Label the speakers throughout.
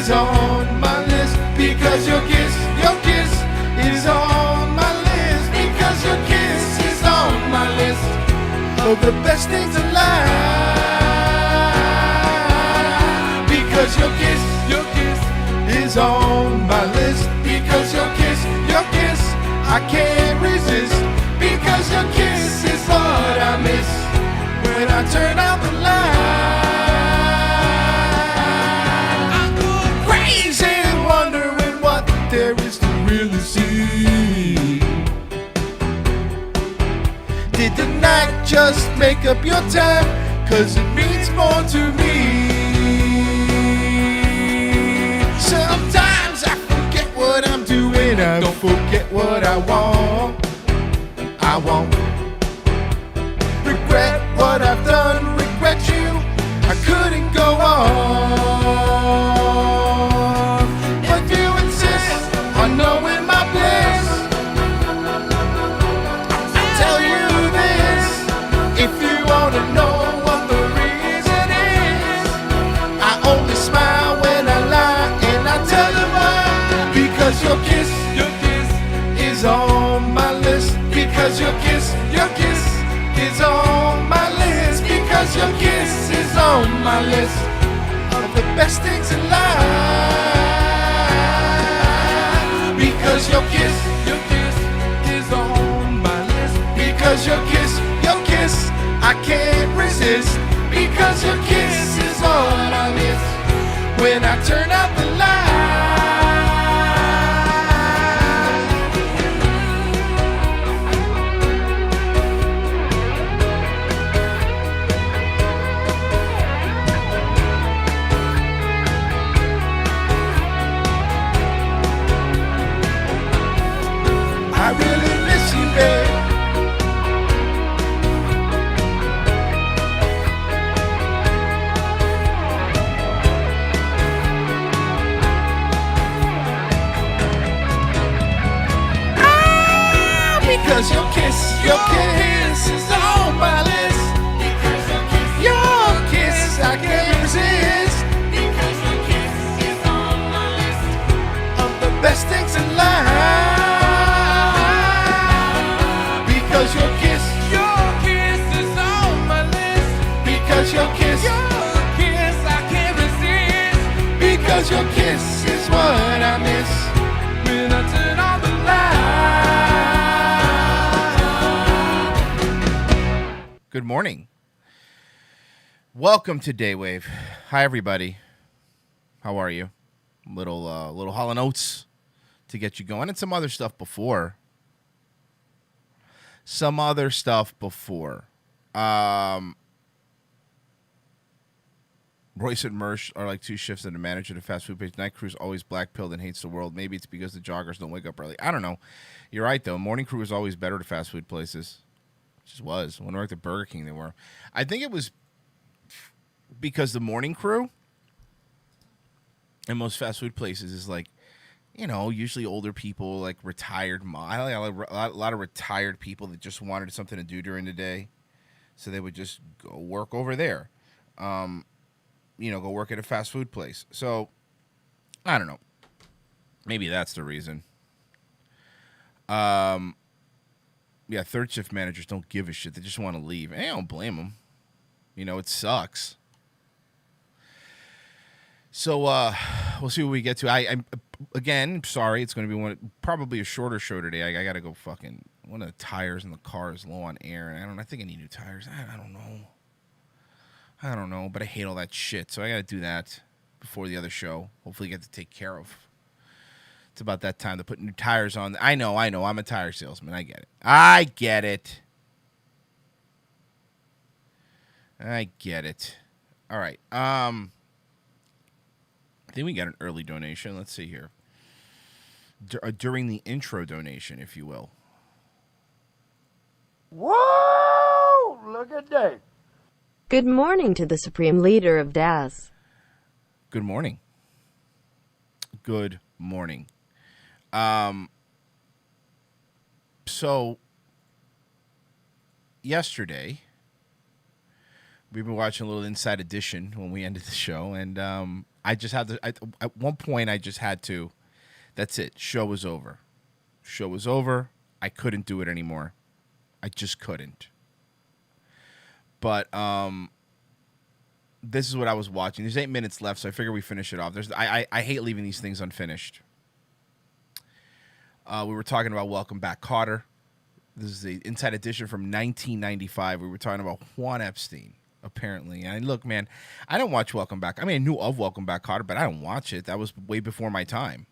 Speaker 1: is on my list. Because your kiss is on my list. Because your kiss is on my list of the best things alive. Because your kiss is on my list. Because your kiss, I can't resist. Because your kiss is what I miss when I turn out the light. I go crazy wondering what there is to really see. Did the night just make up your time? 'Cause it means more to me. Sometimes I forget what I'm doing. I don't forget what I want. I won't regret what I've done. Regret you. I couldn't go on. But you insist on knowing my bliss. I'll tell you this, if you wanna know what the reason is. I only smile when I lie, and I tell you why. Because your kiss is on my list. Because your kiss is on my list. Because your kiss is on my list of the best things in life. Because your kiss is on my list. Because your kiss, I can't resist. Because your kiss is all I miss when I turn out the light. I really miss you, babe. Because your kiss is on my list. Your kiss, I can't resist. Because your kiss is on my list of the best things in life. Because your kiss is on my list. Because your kiss, I can't resist. Because your kiss is what I miss when I turn on the light. Good morning. Welcome to Daywave. Hi, everybody. How are you? Little Hall & Oates to get you going, and some other stuff before. Royce and Mersh are like two shifts and a manager at a fast food place. Night crew's always black-pilled and hates the world. Maybe it's because the joggers don't wake up early. I don't know. You're right, though. Morning crew is always better at fast food places. It just was. When I worked at Burger King, they were. I think it was because the morning crew in most fast food places is like, you know, usually older people, like retired. A lot of retired people that just wanted something to do during the day. So they would just go work over there. Go work at a fast food place. So, I don't know. Maybe that's the reason. Third shift managers don't give a shit. They just want to leave. I don't blame them. It sucks. So, we'll see what we get to. I'm again, sorry, it's going to be probably a shorter show today. I got to go one of the tires in the car is low on air, and I think I need new tires. I don't know, but I hate all that shit, so I got to do that before the other show. Hopefully get to take care of. It's about that time to put new tires on. I know, I'm a tire salesman. I get it. All right. I think we got an early donation. Let's see here. During the intro donation, if you will.
Speaker 2: Whoa! Look at that.
Speaker 3: Good morning to the Supreme Leader of DAS.
Speaker 1: Good morning. So, yesterday, we've been watching a little Inside Edition when we ended the show, and I just had to. At one point, I just had to. That's it. Show was over. Show was over. I couldn't do it anymore. I just couldn't. But this is what I was watching. There's 8 minutes left, so I figure we finish it off. I hate leaving these things unfinished. We were talking about Welcome Back, Kotter. This is the Inside Edition from 1995. We were talking about Juan Epstein, apparently. And look, man, I don't watch Welcome Back. I mean, I knew of Welcome Back, Kotter, but I don't watch it. That was way before my time.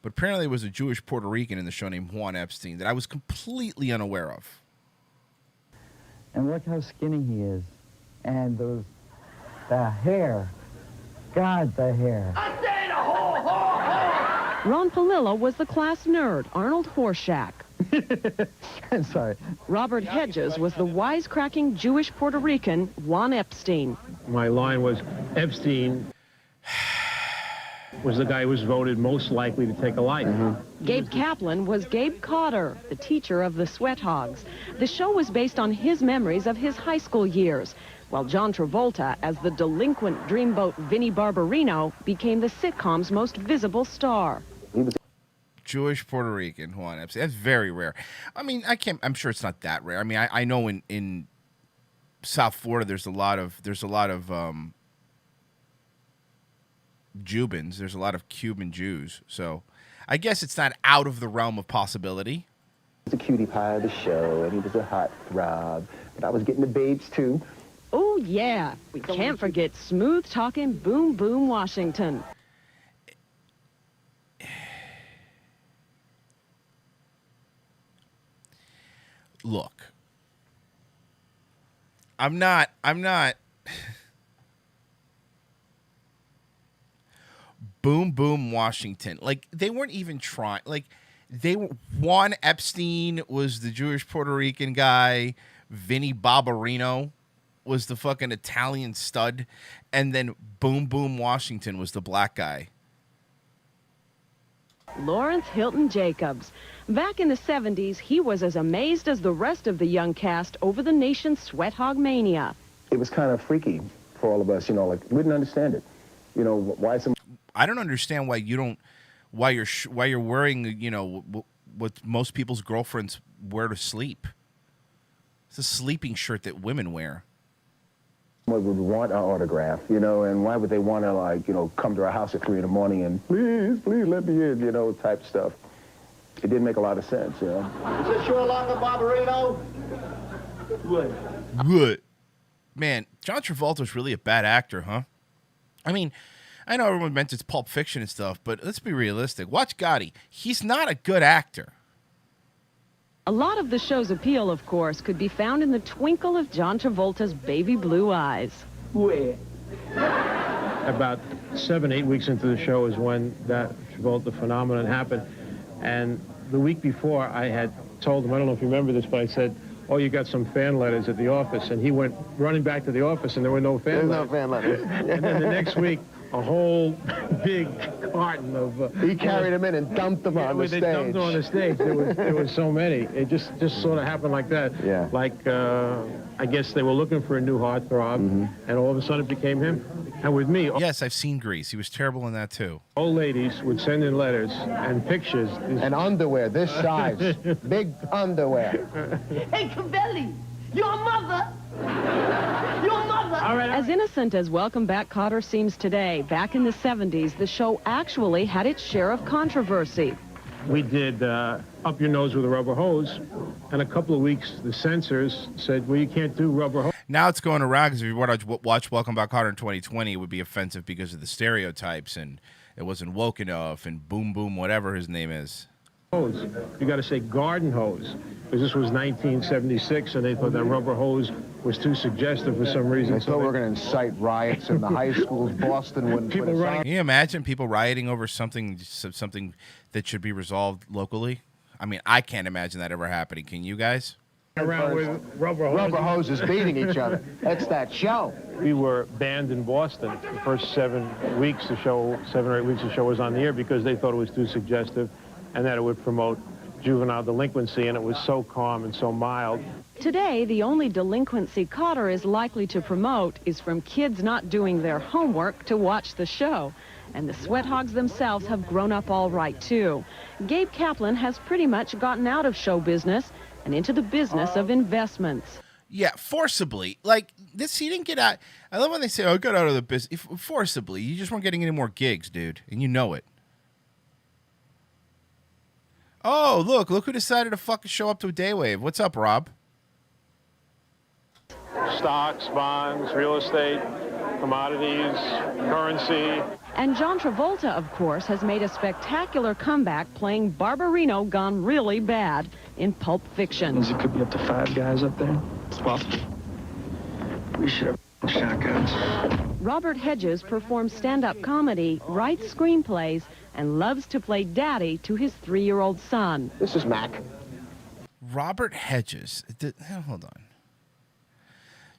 Speaker 1: But apparently there was a Jewish Puerto Rican in the show named Juan Epstein that I was completely unaware of.
Speaker 4: And look how skinny he is. And the hair. God, the hair.
Speaker 5: Ron Palillo was the class nerd, Arnold Horshack.
Speaker 4: I'm sorry.
Speaker 5: Robert Hedges was the wisecracking Jewish Puerto Rican, Juan Epstein.
Speaker 6: My line was, Epstein was the guy who was voted most likely to take a life.
Speaker 5: Gabe Kaplan was Gabe Cotter, the teacher of the Sweat Hogs. The show was based on his memories of his high school years, while John Travolta, as the delinquent dreamboat Vinnie Barbarino, became the sitcom's most visible star.
Speaker 1: Jewish Puerto Rican Juan Epstein. That's very rare. I mean, I'm sure it's not that rare. I mean, I know in South Florida there's a lot of Cubans. There's a lot of Cuban Jews. So I guess it's not out of the realm of possibility.
Speaker 7: He was a cutie pie of the show, and he was a hot throb. But I was getting the babes, too.
Speaker 5: Oh, yeah. We can't forget smooth-talking Boom Boom Washington.
Speaker 1: Look, I'm not Boom Boom Washington. Like, they weren't even trying. Like, Juan Epstein was the Jewish Puerto Rican guy. Vinnie Barbarino was the fucking Italian stud. And then Boom Boom Washington was the black guy.
Speaker 5: Lawrence Hilton Jacobs. Back in the 70s, he was as amazed as the rest of the young cast over the nation's sweat hog mania.
Speaker 7: It was kind of freaky for all of us, you know, like, we didn't understand it. You know, why some...
Speaker 1: I don't understand why you're wearing, you know, what most people's girlfriends wear to sleep. It's a sleeping shirt that women wear.
Speaker 7: Would want our autograph, you know, and why would they want to, like, you know, come to our house at 3 in the morning and please let me in, you know, type stuff. It didn't make a lot of sense, you know.
Speaker 2: Is this your locker, Barbarino?
Speaker 1: Good. Man, John Travolta's really a bad actor, huh? I mean, I know everyone meant it's Pulp Fiction and stuff, but let's be realistic. Watch Gotti. He's not a good actor.
Speaker 5: A lot of the show's appeal, of course, could be found in the twinkle of John Travolta's baby blue eyes.
Speaker 2: Where?
Speaker 6: About 7-8 weeks into the show is when that Travolta phenomenon happened. And the week before, I had told him, I don't know if you remember this, but I said, oh, you got some fan letters at the office. And he went running back to the office, and there were no fan letters.
Speaker 7: No fan letters.
Speaker 6: And then the next week, a whole big carton of...
Speaker 7: He carried them in and dumped them on the stage.
Speaker 6: They dumped them on the stage. There was so many. It just sort of happened like that.
Speaker 7: Yeah.
Speaker 6: Like, I guess they were looking for a new heartthrob, and all of a sudden it became him. And with me...
Speaker 1: Yes, I've seen Grease. He was terrible in that, too.
Speaker 6: Old ladies would send in letters and pictures.
Speaker 7: And underwear, this size. Big underwear.
Speaker 8: Hey, Cavelli, your mother. Your mother.
Speaker 6: All right.
Speaker 5: As innocent as Welcome Back, Kotter seems today, back in the 70s, the show actually had its share of controversy.
Speaker 6: We did Up Your Nose with a Rubber Hose, and a couple of weeks, the censors said, well, you can't do rubber hose.
Speaker 1: Now it's going around because if you want to watch Welcome Back Kotter in 2020, it would be offensive because of the stereotypes, and it wasn't woke enough, and Boom Boom, whatever his name is.
Speaker 6: Hose. You got to say garden hose, because this was 1976, and they thought that rubber hose was too suggestive for some reason.
Speaker 7: They thought we were going to incite riots in the high schools. Boston wouldn't put us on.
Speaker 1: Can you imagine people rioting over something that should be resolved locally? I mean, I can't imagine that ever happening. Can you guys?
Speaker 6: Around with rubber hoses.
Speaker 7: Rubber hoses beating each other. That's that show.
Speaker 6: We were banned in Boston the first 7 or 8 weeks the show was on the air because they thought it was too suggestive and that it would promote juvenile delinquency, and it was so calm and so mild.
Speaker 5: Today, the only delinquency Cotter is likely to promote is from kids not doing their homework to watch the show. And the Sweat Hogs themselves have grown up all right, too. Gabe Kaplan has pretty much gotten out of show business and into the business of investments.
Speaker 1: Yeah, forcibly. Like, this, he didn't get out. I love when they say, oh, got out of the business. Forcibly. You just weren't getting any more gigs, dude. And you know it. Oh, look who decided to fucking show up to a Daywave. What's up, Rob?
Speaker 6: Stocks, bonds, real estate, commodities, currency.
Speaker 5: And John Travolta, of course, has made a spectacular comeback playing Barbarino gone really bad in Pulp Fiction.
Speaker 4: It could be up to 5 guys up there. Well, we should have shotguns.
Speaker 5: Robert Hedges performs stand-up comedy, writes screenplays, and loves to play daddy to his 3-year-old son.
Speaker 2: This is Mac.
Speaker 1: Robert Hedges. Hold on.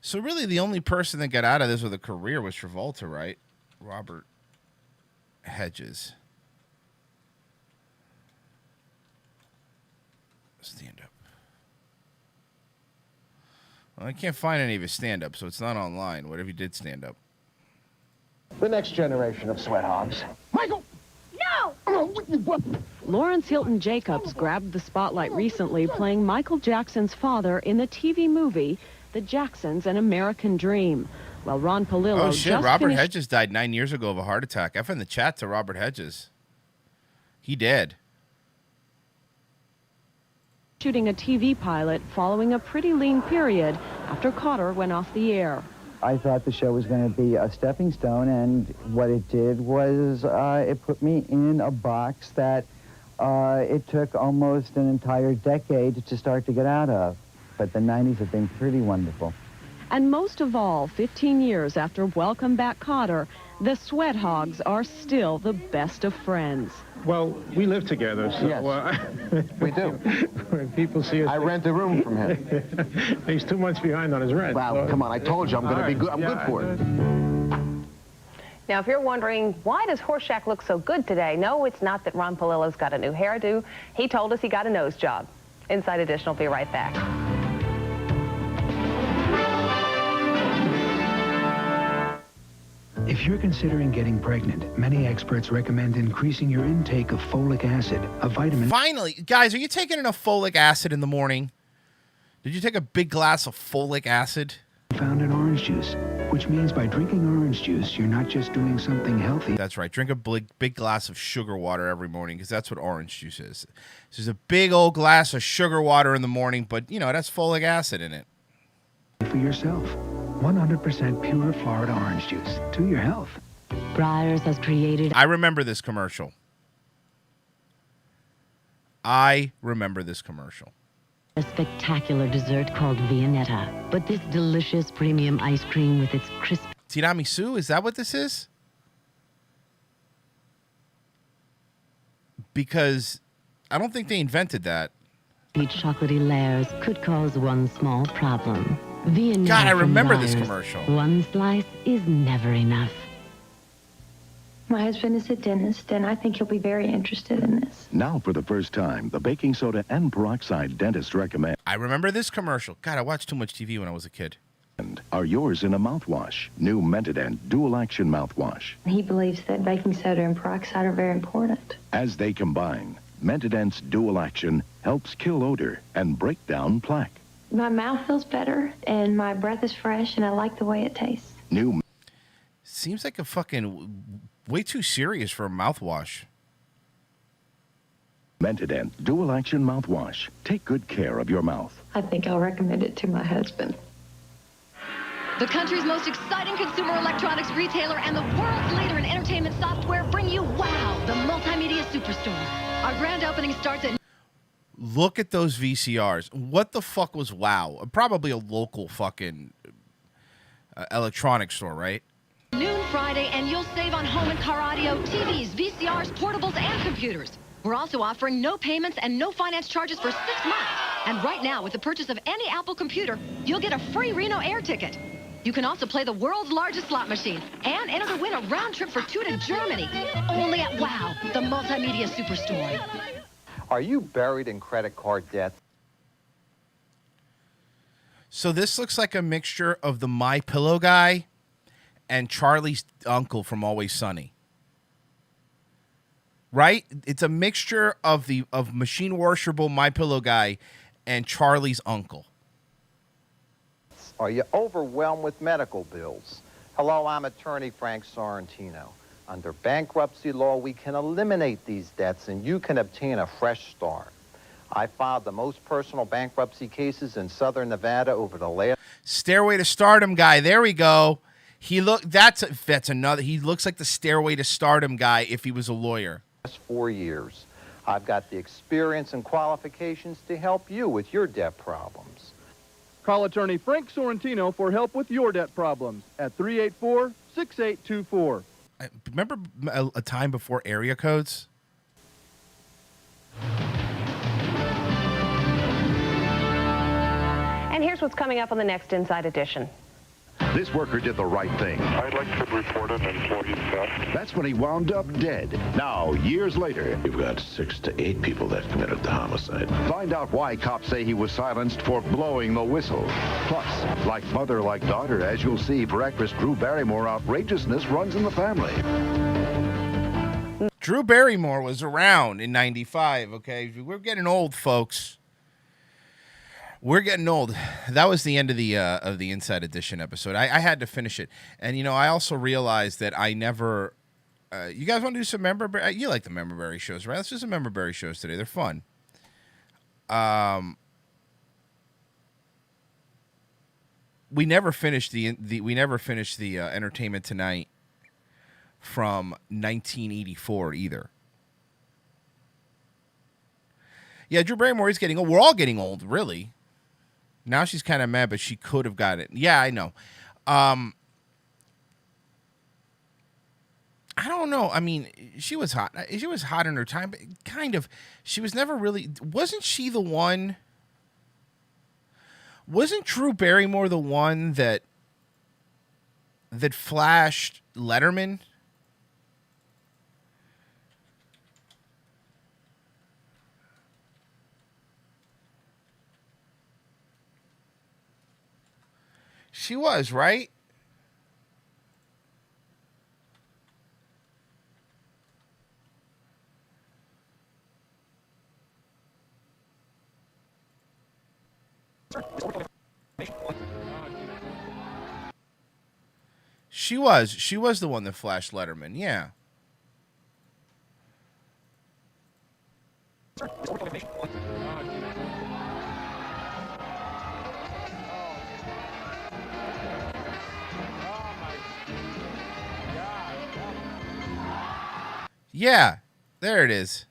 Speaker 1: So really the only person that got out of this with a career was Travolta, right? Robert Hedges. Stand up. Well, I can't find any of his stand-up, so it's not online. What if he did stand up?
Speaker 2: The next generation of Sweat Hogs. Michael! No!
Speaker 5: Lawrence Hilton Jacobs grabbed the spotlight recently playing Michael Jackson's father in the TV movie The Jacksons: An American Dream. While Ron Palillo
Speaker 1: Oh shit,
Speaker 5: just
Speaker 1: Robert
Speaker 5: finished
Speaker 1: Hedges died 9 years ago of a heart attack. F in the chat to Robert Hedges. He dead.
Speaker 5: shooting a TV pilot following a pretty lean period after Cotter went off the air.
Speaker 4: I thought the show was going to be a stepping stone, and what it did was it put me in a box that it took almost an entire decade to start to get out of. But the 90s have been pretty wonderful.
Speaker 5: And most of all, 15 years after Welcome Back, Cotter, the Sweat Hogs are still the best of friends.
Speaker 6: Well, we live together, so...
Speaker 2: Yes, we do.
Speaker 6: When people see us...
Speaker 2: I rent a room from him.
Speaker 6: He's 2 months behind on his rent.
Speaker 2: Wow,
Speaker 6: so.
Speaker 2: come on, I told you I'm going to be good. I'm good for it.
Speaker 9: Now, if you're wondering, why does Horseshack look so good today? No, it's not that Ron Palillo's got a new hairdo. He told us he got a nose job. Inside Edition will be right back.
Speaker 10: If you're considering getting pregnant, many experts recommend increasing your intake of folic acid, a vitamin...
Speaker 1: Finally, guys, are you taking enough folic acid in the morning? Did you take a big glass of folic acid?
Speaker 10: ...found in orange juice, which means by drinking orange juice, you're not just doing something healthy.
Speaker 1: That's right. Drink a big glass of sugar water every morning, because that's what orange juice is. This is a big old glass of sugar water in the morning, but, you know, it has folic acid in it.
Speaker 10: For yourself. 100% pure Florida orange juice to your health.
Speaker 3: Breyers has created...
Speaker 1: I remember this commercial. A
Speaker 3: spectacular dessert called Viennetta. But this delicious premium ice cream with its crisp...
Speaker 1: Tiramisu? Is that what this is? Because I don't think they invented that.
Speaker 3: chocolatey layers could cause one small problem. Viennetta
Speaker 1: God, I remember
Speaker 3: from
Speaker 1: this
Speaker 3: Breyers.
Speaker 1: commercial.
Speaker 3: One slice is never enough.
Speaker 11: My husband is a dentist, and I think he'll be very interested in this.
Speaker 12: Now, for the first time, the baking soda and peroxide dentist recommend
Speaker 1: I remember this commercial. God, I watched too much TV when I was a kid.
Speaker 12: are yours in a mouthwash. New Mentadent Dual Action Mouthwash.
Speaker 11: He believes that baking soda and peroxide are very important.
Speaker 12: As they combine, Mentadent's Dual Action helps kill odor and break down plaque.
Speaker 11: My mouth feels better, and my breath is fresh, and I like the way it tastes.
Speaker 12: New
Speaker 1: Seems like a fucking way too serious for a mouthwash.
Speaker 12: Mentadent Dual Action Mouthwash. Take good care of your mouth.
Speaker 11: I think I'll recommend it to my husband.
Speaker 13: The country's most exciting consumer electronics retailer and the world's leader in entertainment software bring you WOW, the multimedia superstore. Our grand opening starts at...
Speaker 1: Look at those VCRs. What the fuck was WOW? Probably a local fucking electronics store, right?
Speaker 13: noon Friday, and you'll save on home and car audio, TVs, VCRs, portables, and computers. We're also offering no payments and no finance charges for 6 months. And right now, with the purchase of any Apple computer, you'll get a free Reno Air ticket. You can also play the world's largest slot machine and enter to win a round trip for 2 to Germany. Only at WOW, the multimedia superstore.
Speaker 14: Are you buried in credit card debt?
Speaker 1: So this looks like a mixture of the My Pillow guy and Charlie's uncle from Always Sunny. Right? It's a mixture of machine worshipable My Pillow guy and Charlie's uncle.
Speaker 14: Are you overwhelmed with medical bills? Hello, I'm attorney Frank Sorrentino. Under bankruptcy law, we can eliminate these debts and you can obtain a fresh start. I filed the most personal bankruptcy cases in Southern Nevada over the last...
Speaker 1: Stairway to Stardom guy. There we go. That's another. He looks like the Stairway to Stardom guy if he was a lawyer.
Speaker 14: 4 years. I've got the experience and qualifications to help you with your debt problems.
Speaker 15: Call attorney Frank Sorrentino for help with your debt problems at 384-6824.
Speaker 1: Remember a time before area codes?
Speaker 9: And here's what's coming up on the next Inside Edition.
Speaker 12: This worker did the right thing.
Speaker 16: I'd like to report an employee theft.
Speaker 12: That's when he wound up dead. Now, years later...
Speaker 17: You've got 6 to 8 people that committed the homicide.
Speaker 12: Find out why cops say he was silenced for blowing the whistle. Plus, like mother, like daughter, as you'll see, for actress Drew Barrymore, outrageousness runs in the family.
Speaker 1: Drew Barrymore was around in 95, okay? We're getting old, folks. We're getting old. That was the end of the Inside Edition episode. I had to finish it. And, I also realized that I never... you guys want to do some member... You like the member berry shows, right? Let's do some member berry shows today. They're fun. We never finished the Entertainment Tonight from 1984 either. Yeah, Drew Barrymore is getting old. We're all getting old, really. Now she's kind of mad, but she could have got it. Yeah, I know. I don't know. I mean, she was hot. She was hot in her time, but kind of. She was never really... Wasn't she the one... Wasn't Drew Barrymore the one that flashed Letterman? She was, right? She was the one that flashed Letterman, yeah. Yeah, there it is.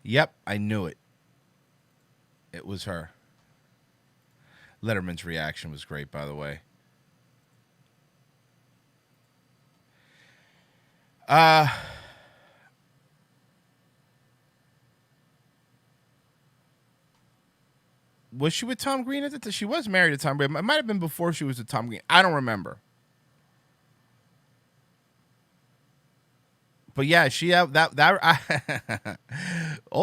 Speaker 1: Yep, I knew it. It was her. Letterman's reaction was great, by the way. Was she with Tom Green at the time? She was married to Tom Green. It might have been before she was with Tom Green. I don't remember. But yeah, old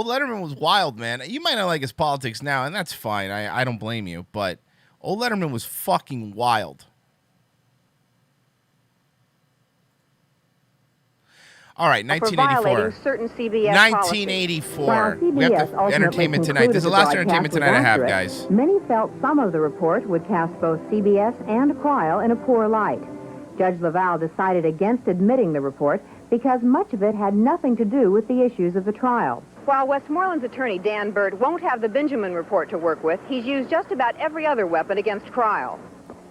Speaker 1: Letterman was wild, man. You might not like his politics now, and that's fine. I don't blame you. But old Letterman was fucking wild. All right, 1984.
Speaker 18: Certain CBS
Speaker 1: 1984. We have the Entertainment Tonight. This is the last Entertainment Tonight I have, guys.
Speaker 18: Many felt some of the report would cast both CBS and Cryle in a poor light. Judge LaValle decided against admitting the report because much of it had nothing to do with the issues of the trial. While Westmoreland's attorney, Dan Burt, won't have the Benjamin report to work with, he's used just about every other weapon against Cryle.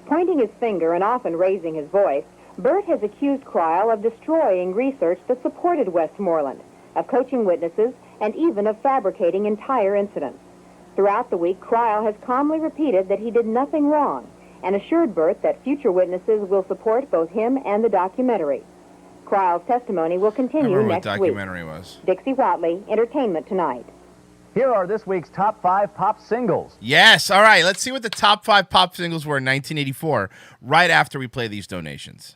Speaker 18: Pointing his finger and often raising his voice, Burt has accused Cryle of destroying research that supported Westmoreland, of coaching witnesses, and even of fabricating entire incidents. Throughout the week, Cryle has calmly repeated that he did nothing wrong and assured Burt that future witnesses will support both him and the documentary. Trial's testimony will
Speaker 1: I
Speaker 18: continue
Speaker 1: remember what
Speaker 18: next week.
Speaker 1: documentary was.
Speaker 18: Dixie Watley, Entertainment Tonight.
Speaker 19: Here are this week's top 5 pop singles.
Speaker 1: Yes. All right. Let's see what the top 5 pop singles were in 1984 right after we play these donations.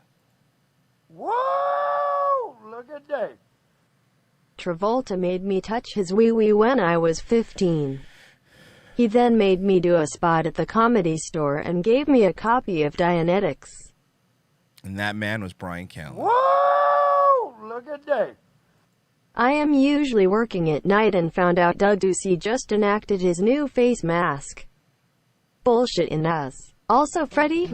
Speaker 19: Whoa! Look at that.
Speaker 20: Travolta made me touch his wee-wee when I was 15. He then made me do a spot at the Comedy Store and gave me a copy of Dianetics.
Speaker 1: And that man was Brian Callen.
Speaker 19: Whoa! Look at that.
Speaker 20: I am usually working at night and found out Doug Ducey just enacted his new face mask. Bullshit in us. Also, Freddie.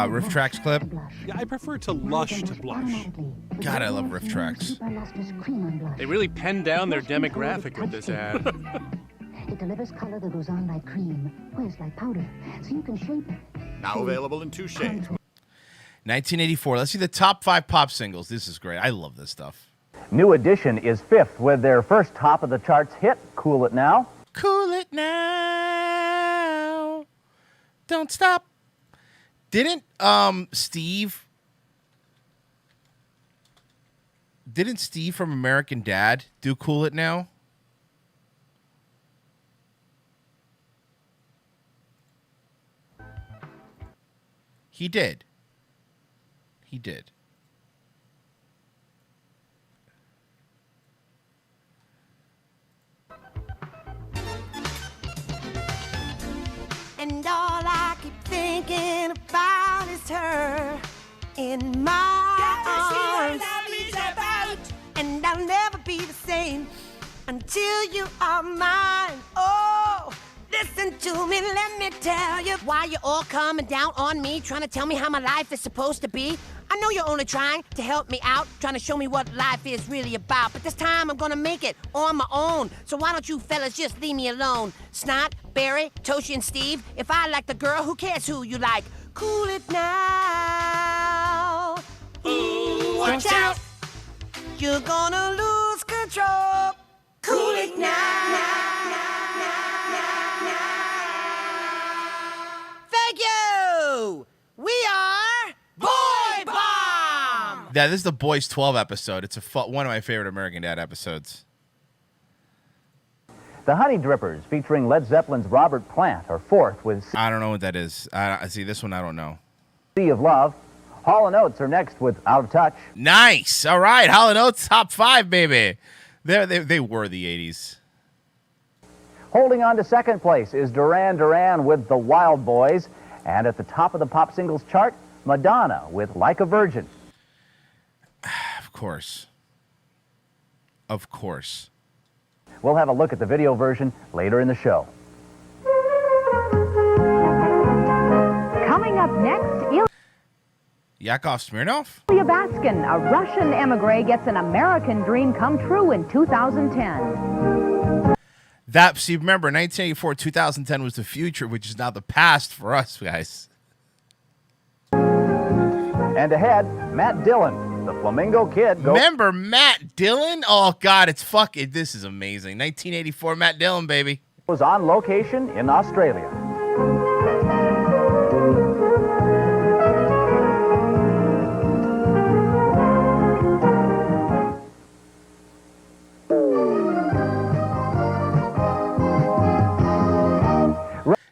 Speaker 1: Riff Tracks clip.
Speaker 21: Yeah, I prefer to lush to blush.
Speaker 1: God, I love Riff Tracks.
Speaker 21: They really penned down their demographic with this ad.
Speaker 22: It delivers color that goes on like cream, wears like powder, so you can shape it.
Speaker 23: Now available in 2 shades.
Speaker 1: 1984. Let's see the top 5 pop singles. This is great. I love this stuff.
Speaker 19: New Edition is 5th with their first top of the charts hit, Cool It Now.
Speaker 1: Cool it now. Don't stop. Didn't Steve from American Dad do Cool It Now? He did. He did.
Speaker 24: And all I keep thinking about is her in my arms. And I'll never be the same until you are mine. Oh, listen to me, let me tell you why you're all coming down on me, trying to tell me how my life is supposed to be. I know you're only trying to help me out, trying to show me what life is really about. But this time I'm gonna make it on my own. So why don't you fellas just leave me alone? Snot, Barry, Toshi, and Steve. If I like the girl, who cares who you like? Cool it now. Ooh, watch out. You're gonna lose control. Cool it now. Thank you. We are Boy Bomb.
Speaker 1: Yeah, this is the Boys 12 episode. It's one of my favorite American Dad episodes.
Speaker 19: The Honey Drippers, featuring Led Zeppelin's Robert Plant, are 4th with
Speaker 1: I don't know what that is. I see this one. I don't know.
Speaker 19: Sea of Love. Hall & Oates are next with Out of Touch.
Speaker 1: Nice. All right. Hall & Oates top 5, baby. They were the 80s.
Speaker 19: Holding on to 2nd place is Duran Duran with The Wild Boys. And at the top of the pop singles chart, Madonna with Like a Virgin.
Speaker 1: Of course. Of course.
Speaker 19: We'll have a look at the video version later in the show.
Speaker 18: Coming up next,
Speaker 1: Yakov Smirnoff?
Speaker 18: Ilya Baskin, a Russian emigre, gets an American dream come true in 2010.
Speaker 1: See, remember, 1984, 2010 was the future, which is now the past for us, guys.
Speaker 19: And ahead, Matt Dillon, the Flamingo Kid.
Speaker 1: Remember Matt Dillon? Oh, God, this is amazing. 1984, Matt Dillon, baby.
Speaker 19: Was on location in Australia.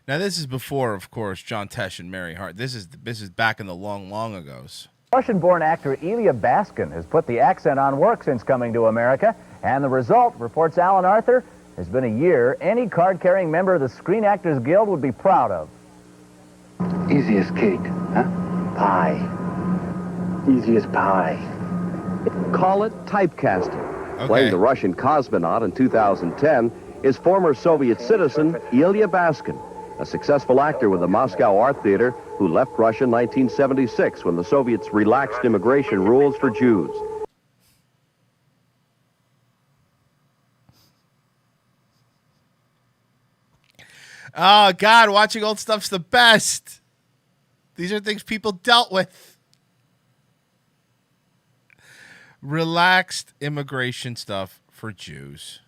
Speaker 1: Now, this is before, of course, John Tesh and Mary Hart. This is back in the long, long agos.
Speaker 19: Russian-born actor Ilya Baskin has put the accent on work since coming to America, and the result, reports Alan Arthur, has been a year any card-carrying member of the Screen Actors Guild would be proud of.
Speaker 2: Easy as cake, huh? Pie. Easy as pie.
Speaker 25: Call it typecasting. Okay. Playing the Russian cosmonaut in 2010 is former Soviet citizen Ilya Baskin, a successful actor with the Moscow Art Theater who left Russia in 1976 when the Soviets relaxed immigration rules for Jews.
Speaker 1: Oh, God, watching old stuff's the best. These are things people dealt with. Relaxed immigration stuff for Jews.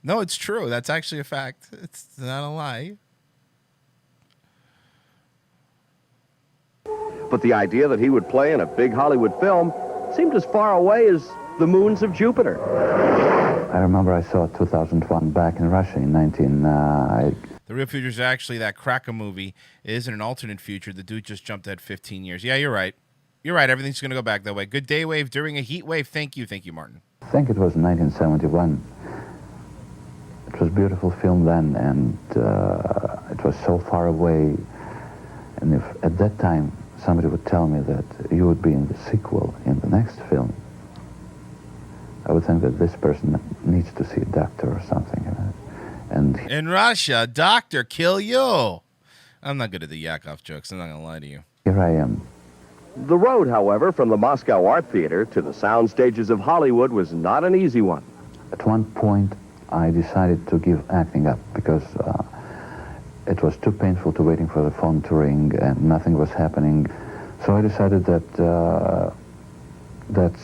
Speaker 1: No, it's true. That's actually a fact. It's not a lie.
Speaker 25: But the idea that he would play in a big Hollywood film seemed as far away as the moons of Jupiter.
Speaker 10: I remember I saw 2001 back in Russia in 19...
Speaker 4: The real future is actually that Cracker movie. It isn't an alternate future. The dude just jumped ahead 15 years. Yeah, you're right. You're right. Everything's going to go back that way. Good day wave during a heat wave. Thank you. Thank you, Martin.
Speaker 10: I think it was 1971. It was a beautiful film then, and it was so far away. And if at that time somebody would tell me that you would be in the sequel in the next film, I would think that this person needs to see a doctor or something. And
Speaker 4: in Russia, doctor, kill you. I'm not good at the Yakov jokes. I'm not going to lie to you.
Speaker 10: Here I am.
Speaker 25: The road, however, from the Moscow Art Theater to the sound stages of Hollywood was not an easy one.
Speaker 10: At one point, I decided to give acting up because it was too painful to waiting for the phone to ring and nothing was happening. So I decided that that's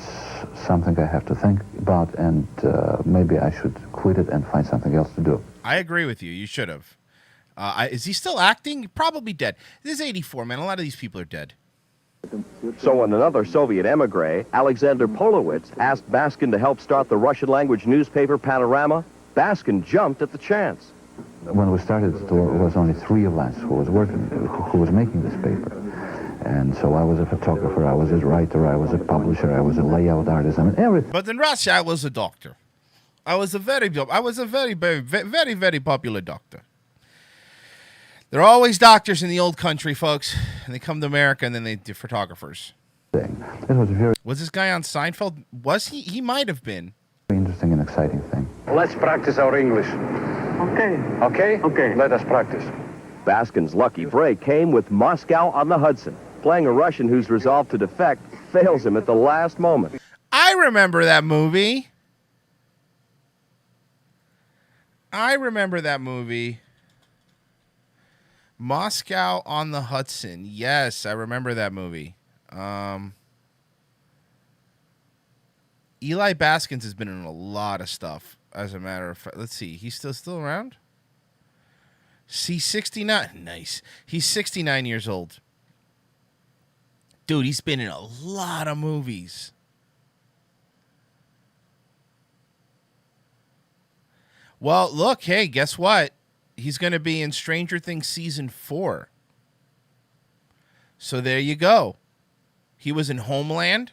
Speaker 10: something I have to think about, and maybe I should quit it and find something else to do.
Speaker 4: I agree with you. You should have. Is he still acting? Probably dead. This is 84, man. A lot of these people are dead.
Speaker 25: So when another Soviet emigre, Alexander Polowitz, asked Baskin to help start the Russian-language newspaper Panorama, Baskin jumped at the chance.
Speaker 10: When we started, there was only 3 of us who was working, who was making this paper. And so I was a photographer, I was a writer, I was a publisher, I was a layout artist, I mean, everything.
Speaker 4: But in Russia, I was a doctor. I was a very, very popular doctor. There are always doctors in the old country, folks. And they come to America, and then they're photographers.
Speaker 10: It was very...
Speaker 4: Was this guy on Seinfeld? Was he? He might have been.
Speaker 10: Interesting and exciting thing.
Speaker 5: Let's practice our English.
Speaker 25: Okay.
Speaker 5: Okay? Okay. Let us practice.
Speaker 25: Baskin's lucky break came with Moscow on the Hudson. Playing a Russian whose resolve to defect fails him at the last moment.
Speaker 4: I remember that movie. Moscow on the Hudson. Yes, I remember that movie. Eli Baskins has been in a lot of stuff, as a matter of fact. Let's see. He's still around? He's 69. Nice. He's 69 years old. Dude, he's been in a lot of movies. Well, look, hey, guess what? He's going to be in Stranger Things Season 4. So there you go. He was in Homeland,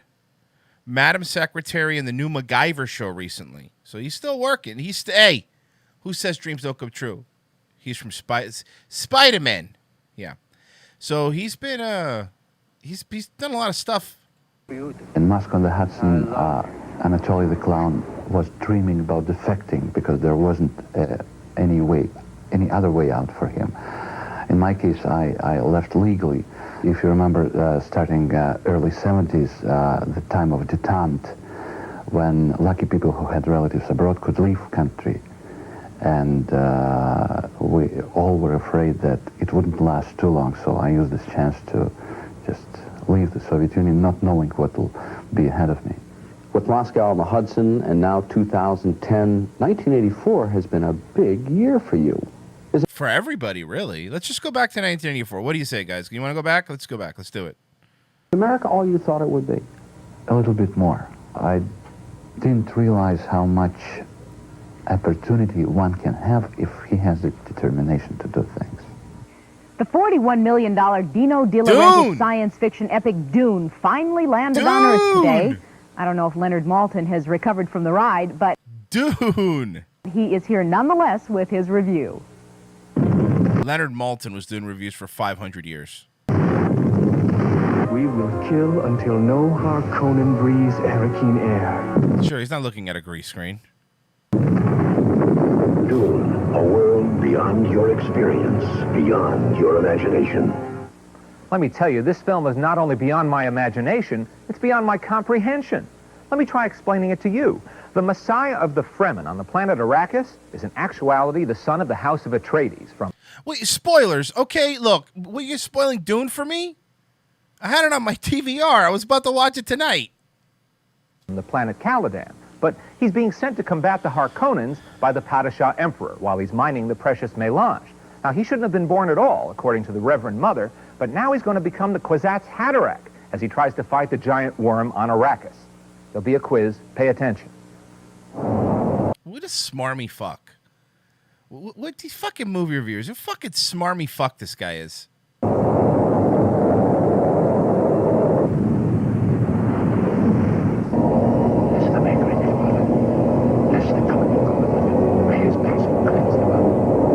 Speaker 4: Madam Secretary, and the new MacGyver show recently. So he's still working. Hey, who says dreams don't come true? He's from Spider-Man. Yeah. So he's been, he's done a lot of stuff.
Speaker 10: In Moscow on the Hudson, Anatoly the Clown was dreaming about defecting because there wasn't any other way out for him. In my case, I left legally. If you remember, starting early 70s, the time of detente, when lucky people who had relatives abroad could leave country. And we all were afraid that it wouldn't last too long, so I used this chance to just leave the Soviet Union, not knowing what will be ahead of me.
Speaker 25: With Moscow on the Hudson and now 2010, 1984 has been a big year for you.
Speaker 4: For everybody, really. Let's just go back to 1984. What do you say, guys? You want to go back? Let's go back. Let's do it.
Speaker 25: America all you thought it would be?
Speaker 10: A little bit more. I didn't realize how much opportunity one can have if he has the determination to do things.
Speaker 6: The $41 million Dino De Laurentiis science fiction epic Dune finally landed on Earth today. I don't know if Leonard Maltin has recovered from the ride, but
Speaker 4: Dune!
Speaker 6: He is here nonetheless with his review.
Speaker 4: Leonard Maltin was doing reviews for 500 years.
Speaker 7: We will kill until no Harkonnen breathes Arakeen air.
Speaker 4: Sure, he's not looking at a grease screen.
Speaker 17: Dune, a world beyond your experience, beyond your imagination.
Speaker 8: Let me tell you, this film is not only beyond my imagination, it's beyond my comprehension. Let me try explaining it to you. The Messiah of the Fremen on the planet Arrakis is in actuality the son of the House of Atreides from...
Speaker 4: Wait, spoilers. Okay, look, were you spoiling Dune for me? I had it on my TVR. I was about to watch it tonight.
Speaker 8: ...from the planet Caladan. But he's being sent to combat the Harkonnens by the Padishah Emperor while he's mining the precious melange. Now, he shouldn't have been born at all, according to the Reverend Mother, but now he's going to become the Kwisatz Haderach as he tries to fight the giant worm on Arrakis. There'll be a quiz. Pay attention.
Speaker 4: What a smarmy fuck. What these fucking movie reviewers? Who fucking smarmy fuck this guy is?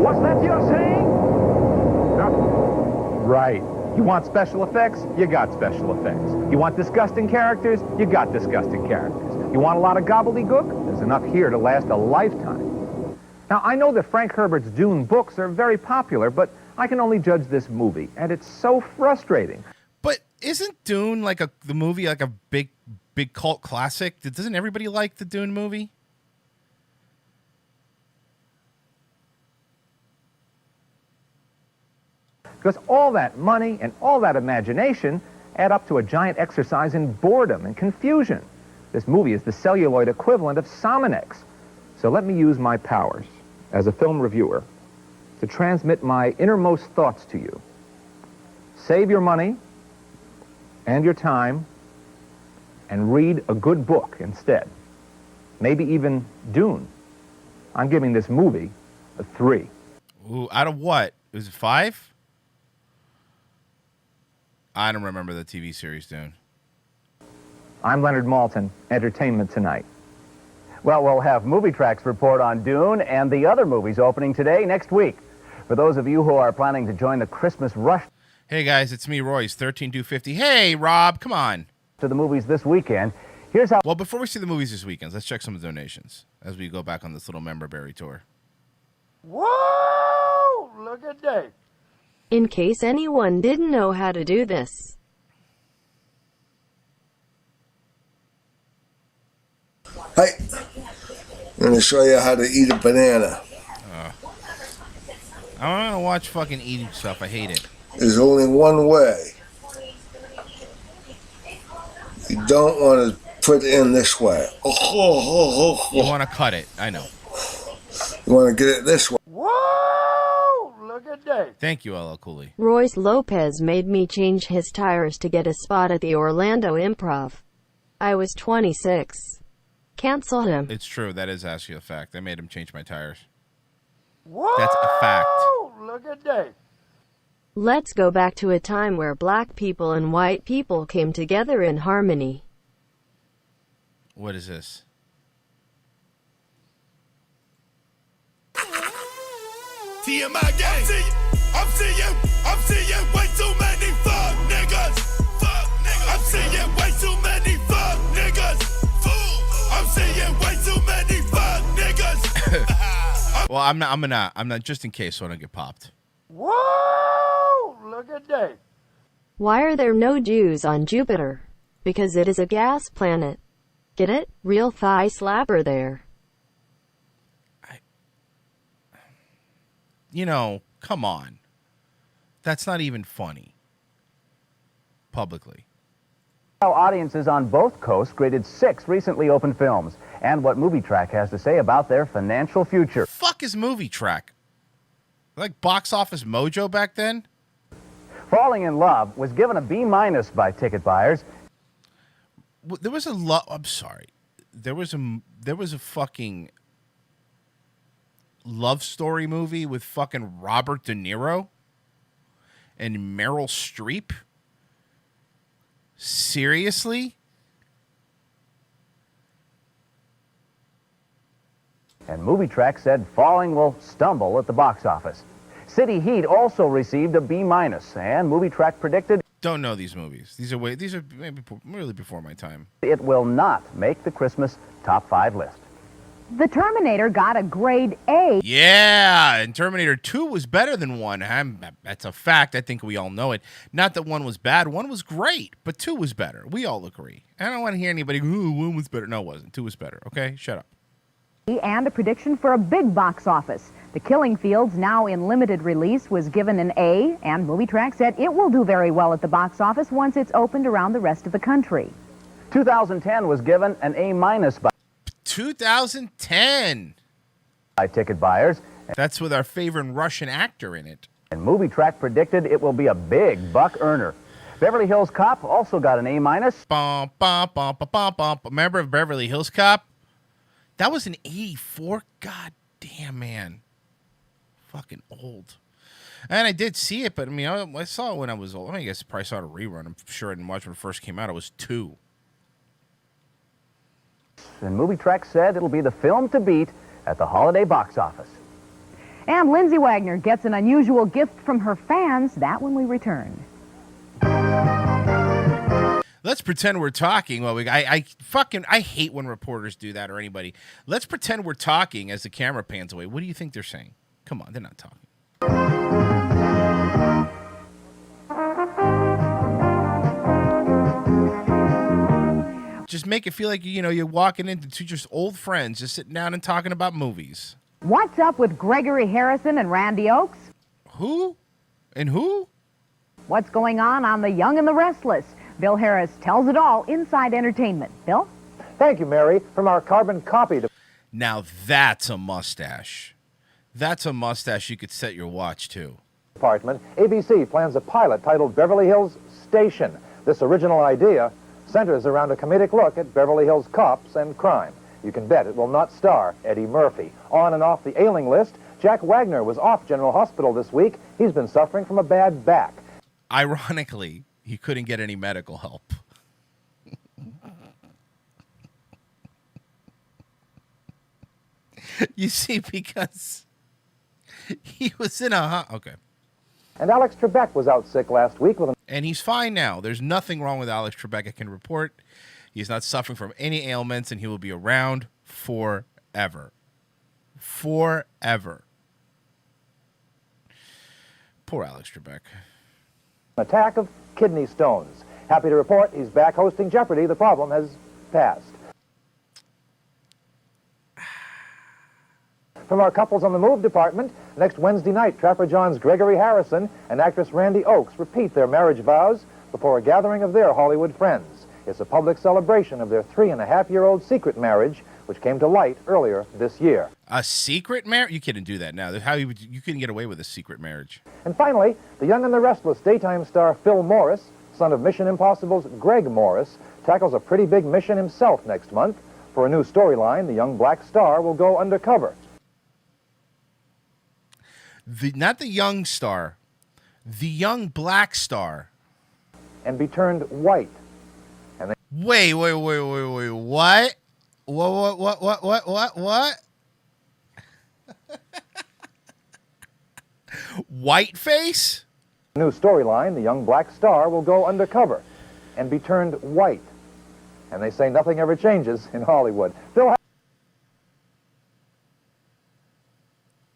Speaker 8: What's that you're saying? Right. You want special effects? You got special effects. You want disgusting characters? You got disgusting characters. You want a lot of gobbledygook? There's enough here to last a lifetime. Now, I know that Frank Herbert's Dune books are very popular, but I can only judge this movie, and it's so frustrating.
Speaker 4: But isn't Dune like the movie like a big cult classic? Doesn't everybody like the Dune movie?
Speaker 8: Because all that money and all that imagination add up to a giant exercise in boredom and confusion. This movie is the celluloid equivalent of Sominex. So let me use my powers as a film reviewer to transmit my innermost thoughts to you. Save your money and your time and read a good book instead. Maybe even Dune. I'm giving this movie a 3.
Speaker 4: Ooh, out of what? Was it 5? I don't remember the TV series Dune.
Speaker 8: I'm Leonard Maltin, Entertainment Tonight.
Speaker 19: Well, we'll have Movie Track's report on Dune and the other movies opening today, next week. For those of you who are planning to join the Christmas rush...
Speaker 4: Hey, guys, it's me, Royce, 13250. Hey, Rob, come on.
Speaker 19: ...to the movies this weekend, here's how...
Speaker 4: Well, before we see the movies this weekend, let's check some of the donations as we go back on this little member berry tour.
Speaker 3: Whoa! Look at that.
Speaker 20: In case anyone didn't know how to do this.
Speaker 3: Hey, I'm going to show you how to eat a banana.
Speaker 4: I'm going to watch fucking eating stuff. I hate it.
Speaker 3: There's only one way. You don't want to put it in this way.
Speaker 4: You want to cut it. I know.
Speaker 3: You want to get it this way.
Speaker 4: Whoa! Look at that. Thank you, LL Cooley.
Speaker 20: Royce Lopez made me change his tires to get a spot at the Orlando Improv. I was 26. Cancel him.
Speaker 4: It's true. That is actually a fact. I made him change my tires. Whoa! That's a fact.
Speaker 3: Look at that.
Speaker 20: Let's go back to a time where black people and white people came together in harmony.
Speaker 4: What is this?
Speaker 1: TMI gang. I'm seeing way too many fuck niggas. I'm seeing way too many fuck niggas. I'm seeing way too many fuck niggas.
Speaker 4: Well, I'm not just in case so I don't get popped.
Speaker 3: Whoa! Look at that.
Speaker 20: Why are there no Jews on Jupiter? Because it is a gas planet. Get it? Real thigh slapper there.
Speaker 4: You know, come on. That's not even funny. Publicly.
Speaker 19: How audiences on both coasts graded 6 recently opened films and what Movie Track has to say about their financial future.
Speaker 4: Fuck is Movie Track? Like Box Office Mojo back then?
Speaker 19: Falling in Love was given a B- by ticket buyers.
Speaker 4: There was a I'm sorry. There was a fucking love story movie with fucking Robert De Niro and Meryl Streep. Seriously?
Speaker 19: And Movie Track said Falling will stumble at the box office. City Heat also received a B-, and Movie Track predicted...
Speaker 4: Don't know these movies. These are maybe really before my time.
Speaker 19: It will not make the Christmas top 5 list.
Speaker 6: The Terminator got a grade A.
Speaker 4: Yeah, and Terminator 2 was better than 1. That's a fact. I think we all know it. Not that 1 was bad. 1 was great, but 2 was better. We all agree. I don't want to hear anybody go, ooh, 1 was better. No, it wasn't. 2 was better. Okay? Shut up.
Speaker 6: And a prediction for a big box office. The Killing Fields, now in limited release, was given an A, and Movie Track said it will do very well at the box office once it's opened around the rest of the country.
Speaker 19: 2010 was given an A- by
Speaker 4: 2010
Speaker 19: by ticket buyers,
Speaker 4: That's with our favorite Russian actor in it.
Speaker 19: And Movie Track predicted it will be a big buck earner. Beverly Hills Cop also got an A-.
Speaker 4: Bum, bum, bum, bum, bum, bum. Remember Beverly Hills Cop? That was an 84. God damn, man. Fucking old. And I did see it, but I mean, I saw it when I was old. I mean, I guess I probably saw it a rerun. I'm sure I didn't watch it when it first came out. I was 2.
Speaker 19: And Movie Track said it'll be the film to beat at the holiday box office.
Speaker 6: And Lindsay Wagner gets an unusual gift from her fans. That when we return.
Speaker 4: Let's pretend we're talking. Well, I hate when reporters do that or anybody. Let's pretend we're talking as the camera pans away. What do you think they're saying? Come on, they're not talking. Just make it feel like, you're walking into two just old friends just sitting down and talking about movies.
Speaker 6: What's up with Gregory Harrison and Randy Oakes?
Speaker 4: Who? And who?
Speaker 6: What's going on The Young and the Restless? Bill Harris tells it all inside entertainment. Bill?
Speaker 9: Thank you, Mary, from our carbon copy.
Speaker 4: Now that's a mustache. That's a mustache you could set your watch to.
Speaker 9: Department, ABC plans a pilot titled Beverly Hills Station. This original idea centers around a comedic look at Beverly Hills cops and crime. You can bet it will not star Eddie Murphy. On and off the ailing list, Jack Wagner was off General Hospital this week. He's been suffering from a bad back.
Speaker 4: Ironically, he couldn't get any medical help. You see, because he was in a... Okay.
Speaker 9: And Alex Trebek was out sick last week with
Speaker 4: And he's fine now. There's nothing wrong with Alex Trebek, I can report. He's not suffering from any ailments, and he will be around forever. Forever. Poor Alex Trebek.
Speaker 9: an attack of kidney stones. Happy to report he's back hosting Jeopardy. The problem has passed. From our Couples on the Move department, next Wednesday night, Trapper John's Gregory Harrison and actress Randy Oakes repeat their marriage vows before a gathering of their Hollywood friends. It's a public celebration of their 3.5-year-old secret marriage, which came to light earlier this year.
Speaker 4: A secret marriage? You couldn't do that now. How you couldn't get away with a secret marriage.
Speaker 9: And finally, the Young and the Restless daytime star Phil Morris, son of Mission Impossible's Greg Morris, tackles a pretty big mission himself next month. For a new storyline, the young black star will go undercover.
Speaker 4: Not the young star, the young black star.
Speaker 9: And be turned white. And
Speaker 4: Wait, what? What? Whiteface?
Speaker 9: New storyline, the young black star will go undercover and be turned white. And they say nothing ever changes in Hollywood.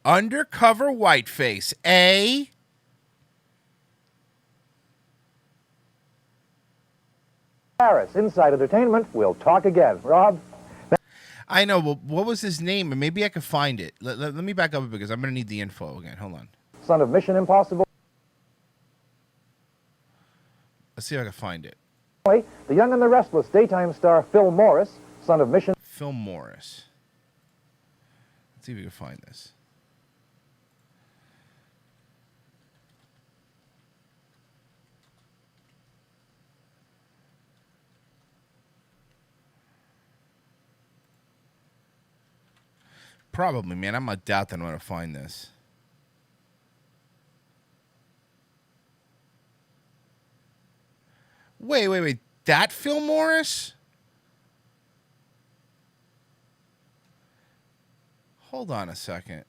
Speaker 4: Undercover whiteface, eh?
Speaker 9: Harris, Inside Entertainment. We'll talk again. Rob?
Speaker 4: I know, but what was his name? And maybe I could find it. Let me back up because I'm going to need the info again. Hold on.
Speaker 9: Son of Mission Impossible.
Speaker 4: Let's see if I can find it.
Speaker 9: The Young and the Restless daytime star Phil Morris, son of Mission...
Speaker 4: Phil Morris. Let's see if we can find this. Probably, man. I'm not doubt that I'm going to find this. Wait. That Phil Morris? Hold on a second.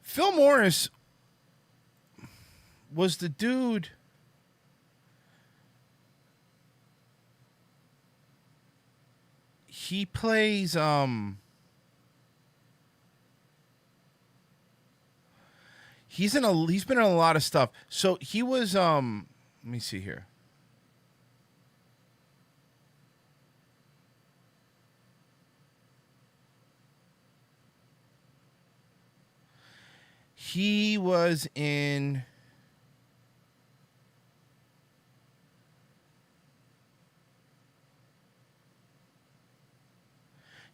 Speaker 4: Phil Morris was the dude. He plays he's been in a lot of stuff. So he was let me see here. He was in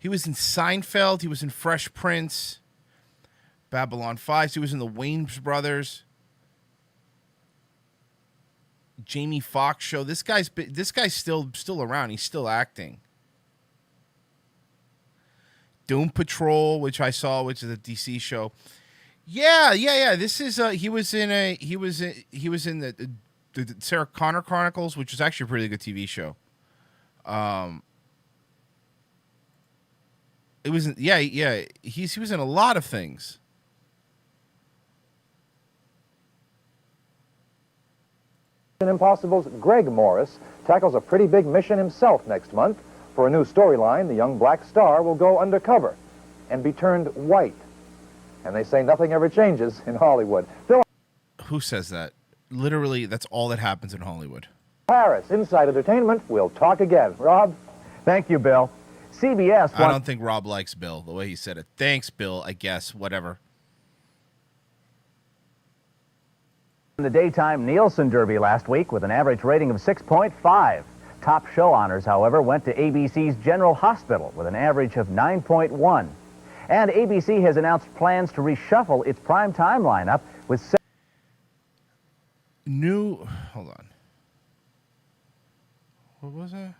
Speaker 4: He was in Seinfeld. He was in Fresh Prince, Babylon 5. He was in the Wayans Brothers, Jamie Foxx show. This guy's still around. He's still acting. Doom Patrol, which I saw, which is a DC show. Yeah. This is he was in the Sarah Connor Chronicles, which is actually a pretty good TV show. It was he was in a lot of things.
Speaker 9: Impossible's Greg Morris tackles a pretty big mission himself next month. For a new storyline, the young black star will go undercover and be turned white. And they say nothing ever changes in Hollywood.
Speaker 4: Who says that? Literally, that's all that happens in Hollywood.
Speaker 9: Paris, Inside Entertainment. We'll talk again. Rob?
Speaker 19: Thank you, Bill. CBS...
Speaker 4: I don't think Rob likes Bill, the way he said it. Thanks, Bill, I guess. Whatever.
Speaker 19: In the daytime Nielsen Derby last week with an average rating of 6.5. Top show honors, however, went to ABC's General Hospital with an average of 9.1. And ABC has announced plans to reshuffle its primetime lineup with...
Speaker 4: Hold on. What was that?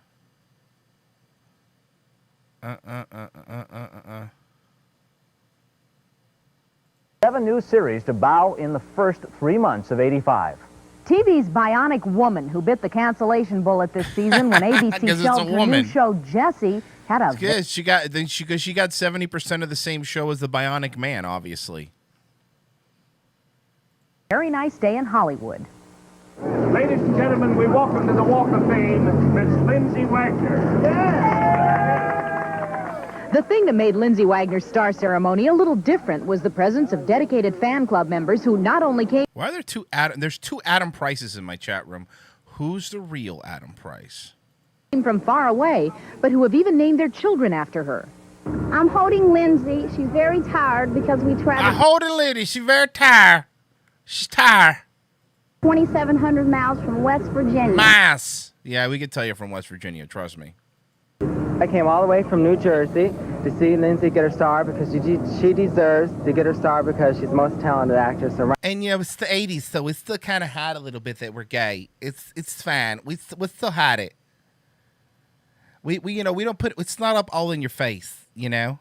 Speaker 19: 7 new series to bow in the first 3 months of '85.
Speaker 6: TV's Bionic Woman, who bit the cancellation bullet this season when ABC shelved her new show Jessie, had a...
Speaker 4: Yeah, she got 70% of the same show as the Bionic Man, obviously.
Speaker 6: Very nice day in Hollywood.
Speaker 7: Ladies and gentlemen, we welcome to the Walk of Fame, Miss Lindsay Wagner.
Speaker 6: The thing that made Lindsay Wagner's star ceremony a little different was the presence of dedicated fan club members who not only came...
Speaker 4: Why are there two Adam? There's two Adam Prices in my chat room. Who's the real Adam Price?
Speaker 6: ...from far away, but who have even named their children after her.
Speaker 11: I'm holding Lindsay. She's very tired because we traveled...
Speaker 4: I'm holding Lindsay. She's very tired. She's tired.
Speaker 11: 2,700 miles from West Virginia.
Speaker 4: Mass. Yeah, we could tell you're from West Virginia. Trust me.
Speaker 13: I came all the way from New Jersey to see Lindsay get her star because she deserves to get her star because she's the most talented actress around.
Speaker 4: And it's the 80s, so we still kind of had a little bit that we're gay. It's fine. We still had it. We don't put it's not up all in your face,
Speaker 13: She's a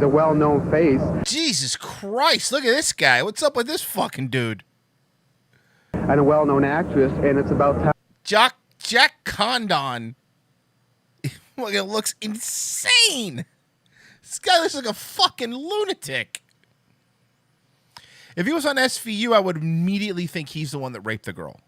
Speaker 13: well-known face.
Speaker 4: Jesus Christ, look at this guy. What's up with this fucking dude?
Speaker 13: And a well-known actress, and it's about time.
Speaker 4: Jack Condon. It looks insane. This guy looks like a fucking lunatic. If he was on SVU, I would immediately think he's the one that raped the girl.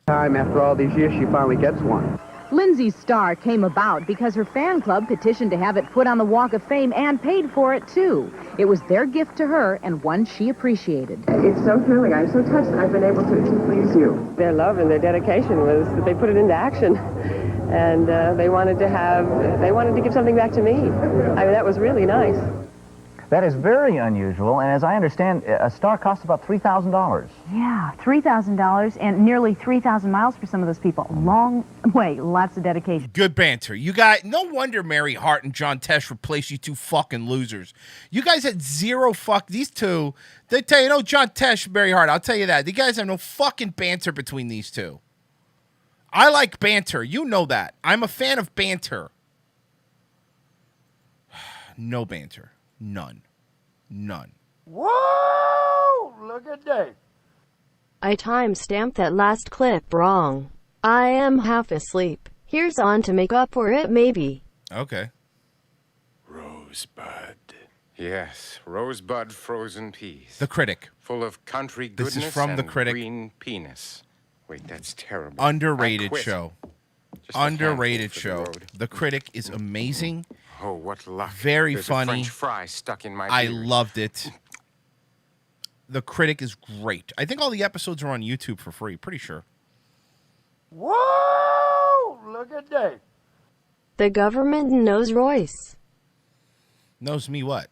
Speaker 13: Time after all these years, she finally gets one.
Speaker 6: Lindsay's star came about because her fan club petitioned to have it put on the Walk of Fame and paid for it, too. It was their gift to her and one she appreciated.
Speaker 14: It's so thrilling. I'm so touched I've been able to please you.
Speaker 15: Their love and their dedication was that they put it into action. And they wanted to give something back to me. I mean, that was really nice.
Speaker 19: That is very unusual, and as I understand, a star costs about $3,000.
Speaker 6: Yeah, $3,000 and nearly 3,000 miles for some of those people. Long way, lots of dedication.
Speaker 4: Good banter. You guys, no wonder Mary Hart and John Tesh replaced you two fucking losers. You guys had zero these two, they tell you, John Tesh, Mary Hart, I'll tell you that. You guys have no fucking banter between these two. I like banter. You know that. I'm a fan of banter. No banter. None.
Speaker 16: Whoa! Look at that.
Speaker 20: I time-stamped that last clip wrong. I am half asleep. Here's on to make up for it, maybe.
Speaker 4: Okay.
Speaker 26: Rosebud. Yes, rosebud frozen peas.
Speaker 4: The Critic.
Speaker 26: Full of country goodness
Speaker 4: This is from The
Speaker 26: and
Speaker 4: Critic.
Speaker 26: green penis. Wait, that's terrible.
Speaker 4: Underrated
Speaker 26: I quit.
Speaker 4: show.
Speaker 26: Just a
Speaker 4: Underrated
Speaker 26: handful for
Speaker 4: show.
Speaker 26: the road.
Speaker 4: The Critic is amazing.
Speaker 26: Oh, what luck.
Speaker 4: Very
Speaker 26: There's
Speaker 4: funny.
Speaker 26: A French fry stuck in my
Speaker 4: I
Speaker 26: beard.
Speaker 4: loved it. The Critic is great. I think all the episodes are on YouTube for free. Pretty sure.
Speaker 16: Whoa! Look at that.
Speaker 20: The government knows Royce.
Speaker 4: Knows me what?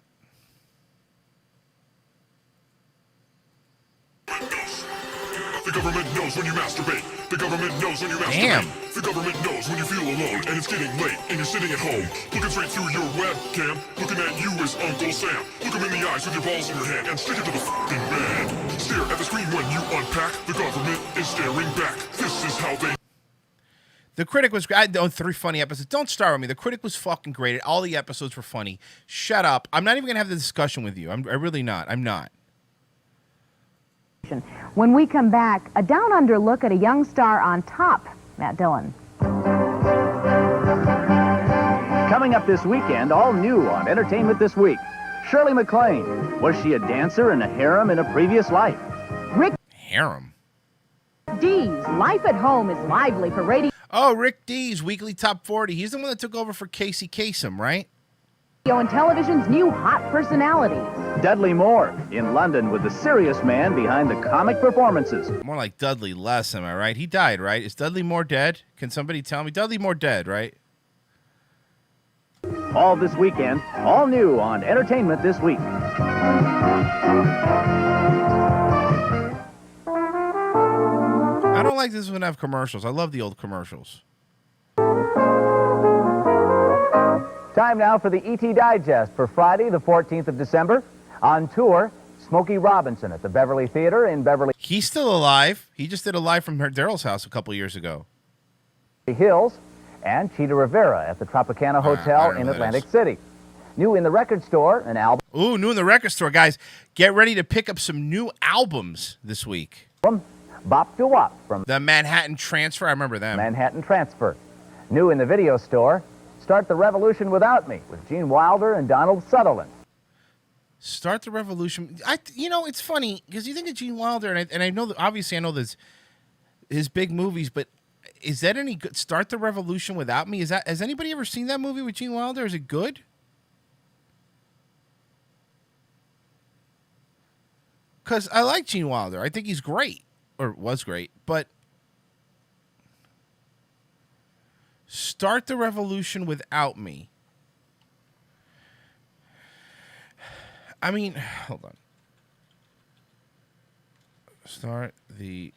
Speaker 12: The government knows when you masturbate. The government knows when you masturbate.
Speaker 4: Damn.
Speaker 12: The government knows when you feel alone and it's getting late and you're sitting at home, looking straight through your webcam, looking at you as Uncle Sam. Look him in the eyes with your balls in your hand and stick it to the fucking man. Stare at the screen when you unpack. The government is staring back. This is how they...
Speaker 4: The Critic was great. 3 funny episodes. Don't start with me. The Critic was fucking great. All the episodes were funny. Shut up. I'm not even going to have the discussion with you. I'm really not. I'm not.
Speaker 6: When we come back, a down-under look at a young star on top, Matt Dillon.
Speaker 19: Coming up this weekend, all new on Entertainment This Week. Shirley MacLaine. Was she a dancer in a harem in a previous life?
Speaker 6: Rick
Speaker 4: Harem.
Speaker 6: D's Life at Home is lively for radio
Speaker 4: Oh, Rick D's Weekly Top 40. He's the one that took over for Casey Kasem, right?
Speaker 6: and television's new hot personalities.
Speaker 19: Dudley Moore in London with the serious man behind the comic performances.
Speaker 4: More like Dudley Less, am I right? He died, right? Is Dudley Moore dead? Can somebody tell me? Dudley Moore dead, right?
Speaker 19: All this weekend, all new on Entertainment This Week.
Speaker 4: I don't like this one to have commercials. I love the old commercials.
Speaker 19: Time now for the E.T. Digest for Friday, the 14th of December. On tour, Smokey Robinson at the Beverly Theater in Beverly
Speaker 4: He's still alive. He just did a live from Daryl's house a couple years ago.
Speaker 19: Hills, and Cheetah Rivera at the Tropicana Hotel in Atlantic City. New in the record store, an album.
Speaker 4: Ooh, new in the record store, guys. Get ready to pick up some new albums this week.
Speaker 19: Bop to Wop from
Speaker 4: the Manhattan Transfer. I remember them.
Speaker 19: Manhattan Transfer. New in the video store, Start the Revolution Without Me with Gene Wilder and Donald Sutherland.
Speaker 4: Start the Revolution. It's funny because you think of Gene Wilder, and I know that obviously I know there's his big movies, but is that any good? Start the Revolution Without Me. Has anybody ever seen that movie with Gene Wilder? Is it good? Because I like Gene Wilder. I think he's great, or was great, but Start the Revolution Without Me. I mean, hold on. Start the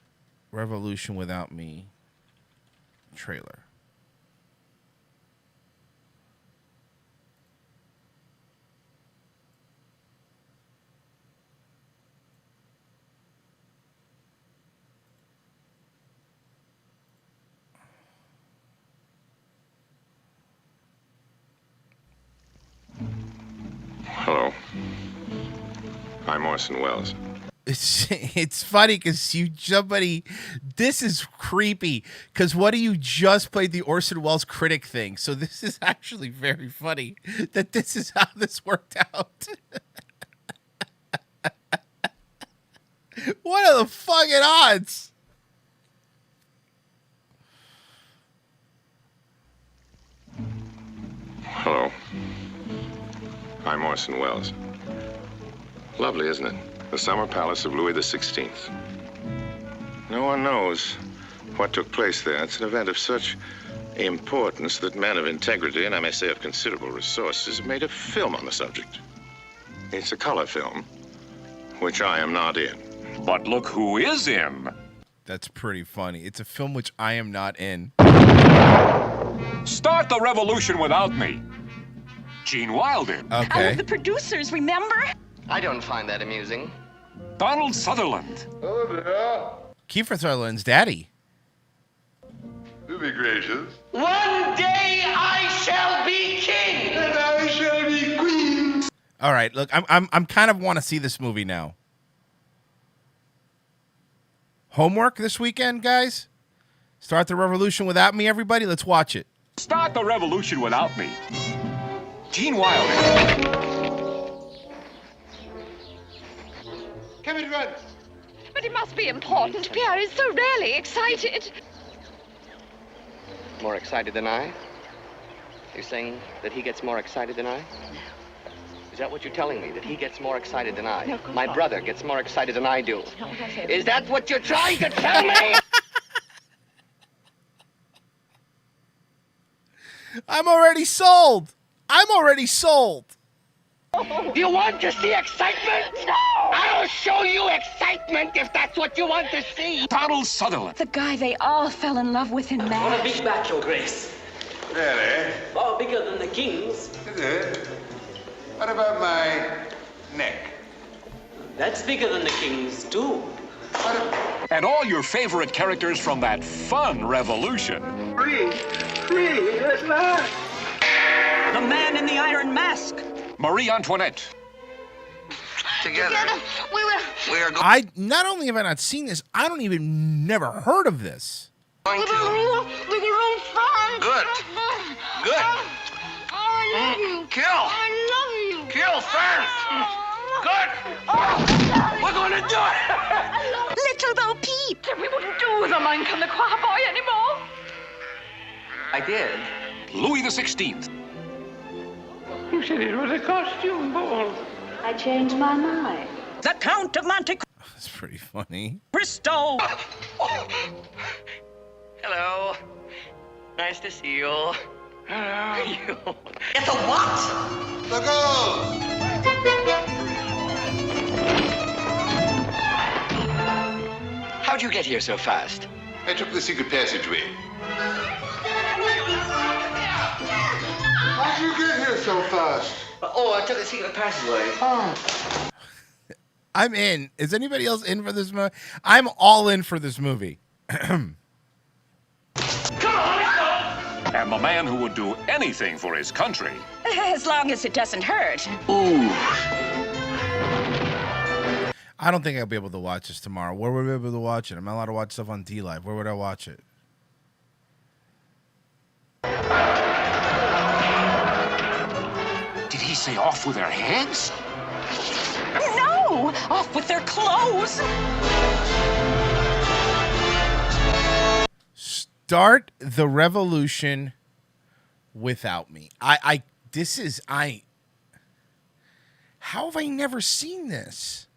Speaker 4: Revolution Without Me trailer.
Speaker 26: Hello. I'm Orson Welles.
Speaker 4: It's funny because this is creepy because what do you just played the Orson Welles critic thing? So this is actually very funny that this is how this worked out. What are the fucking odds?
Speaker 26: Hello. I'm Orson Welles. Lovely, isn't it? The summer palace of Louis XVI. No one knows what took place there. It's an event of such importance that men of integrity, and I may say of considerable resources, have made a film on the subject. It's a color film, which I am not in.
Speaker 18: But look who is in.
Speaker 4: That's pretty funny. It's a film which I am not in.
Speaker 18: Start the Revolution Without Me. Gene Wilder.
Speaker 4: Okay.
Speaker 21: All of the producers, remember?
Speaker 22: I don't find that amusing.
Speaker 18: Donald Sutherland.
Speaker 4: Kiefer Sutherland's daddy.
Speaker 22: Do be gracious.
Speaker 21: One day I shall be king.
Speaker 22: And I shall be queen.
Speaker 4: All right, look, I'm kind of want to see this movie now. Homework this weekend, guys. Start the Revolution Without Me, everybody. Let's watch it.
Speaker 18: Start the Revolution Without Me. Gene Wilder.
Speaker 21: Come at once. But it must be important. Pierre is so rarely excited.
Speaker 22: More excited than I? You're saying that he gets more excited than I? Is that what you're telling me? That he gets more excited than I?
Speaker 21: No, of course
Speaker 22: My
Speaker 21: not.
Speaker 22: brother gets more excited than I do.
Speaker 21: No, don't say
Speaker 22: Is that what you're trying to tell me?
Speaker 4: I'm already sold. I'm already sold.
Speaker 21: Do you want to see excitement? No! I'll show you excitement if that's what you want to see.
Speaker 18: Donald Sutherland.
Speaker 2: The guy they all fell in love with in
Speaker 5: What a
Speaker 2: MASH.
Speaker 5: big batch, Your Grace.
Speaker 16: Really?
Speaker 5: Oh, bigger than the king's.
Speaker 16: Is it? What about my neck?
Speaker 5: That's bigger than the king's, too.
Speaker 18: And all your favorite characters from that fun revolution.
Speaker 16: Free at last.
Speaker 5: The man in the iron mask.
Speaker 18: Marie Antoinette.
Speaker 21: Together we are going
Speaker 4: I not only have I not seen this, I don't even never heard of this.
Speaker 21: to...
Speaker 11: We can run fast.
Speaker 21: Good. Good.
Speaker 11: I love you.
Speaker 21: Kill.
Speaker 11: I love you.
Speaker 21: Kill first. Good. We're going to do it.
Speaker 2: Little Bo Peep. We wouldn't do the Mein Kampf the choir boy anymore.
Speaker 22: I did.
Speaker 18: Louis XVI.
Speaker 16: You said it was a costume ball.
Speaker 2: I changed my mind.
Speaker 5: The Count of Monte
Speaker 4: That's pretty funny.
Speaker 5: Cristo.
Speaker 22: Hello. Nice to see you.
Speaker 16: Hello.
Speaker 21: It's a what?
Speaker 16: The gold.
Speaker 22: How'd you get here so fast?
Speaker 16: I took the secret passageway. How'd you get here so fast?
Speaker 22: Oh, I took the secret passageway.
Speaker 4: I'm in. Is anybody else in for this movie? I'm all in for this movie.
Speaker 18: And the man who would do anything for his country.
Speaker 2: As long as it doesn't hurt.
Speaker 22: Ooh.
Speaker 4: I don't think I'll be able to watch this tomorrow. Where would I be able to watch it? I'm not allowed to watch stuff on D-Live. Where would I watch it?
Speaker 18: Did he say off with their heads?
Speaker 2: No! Off with their clothes!
Speaker 4: Start the revolution without me. How have I never seen this?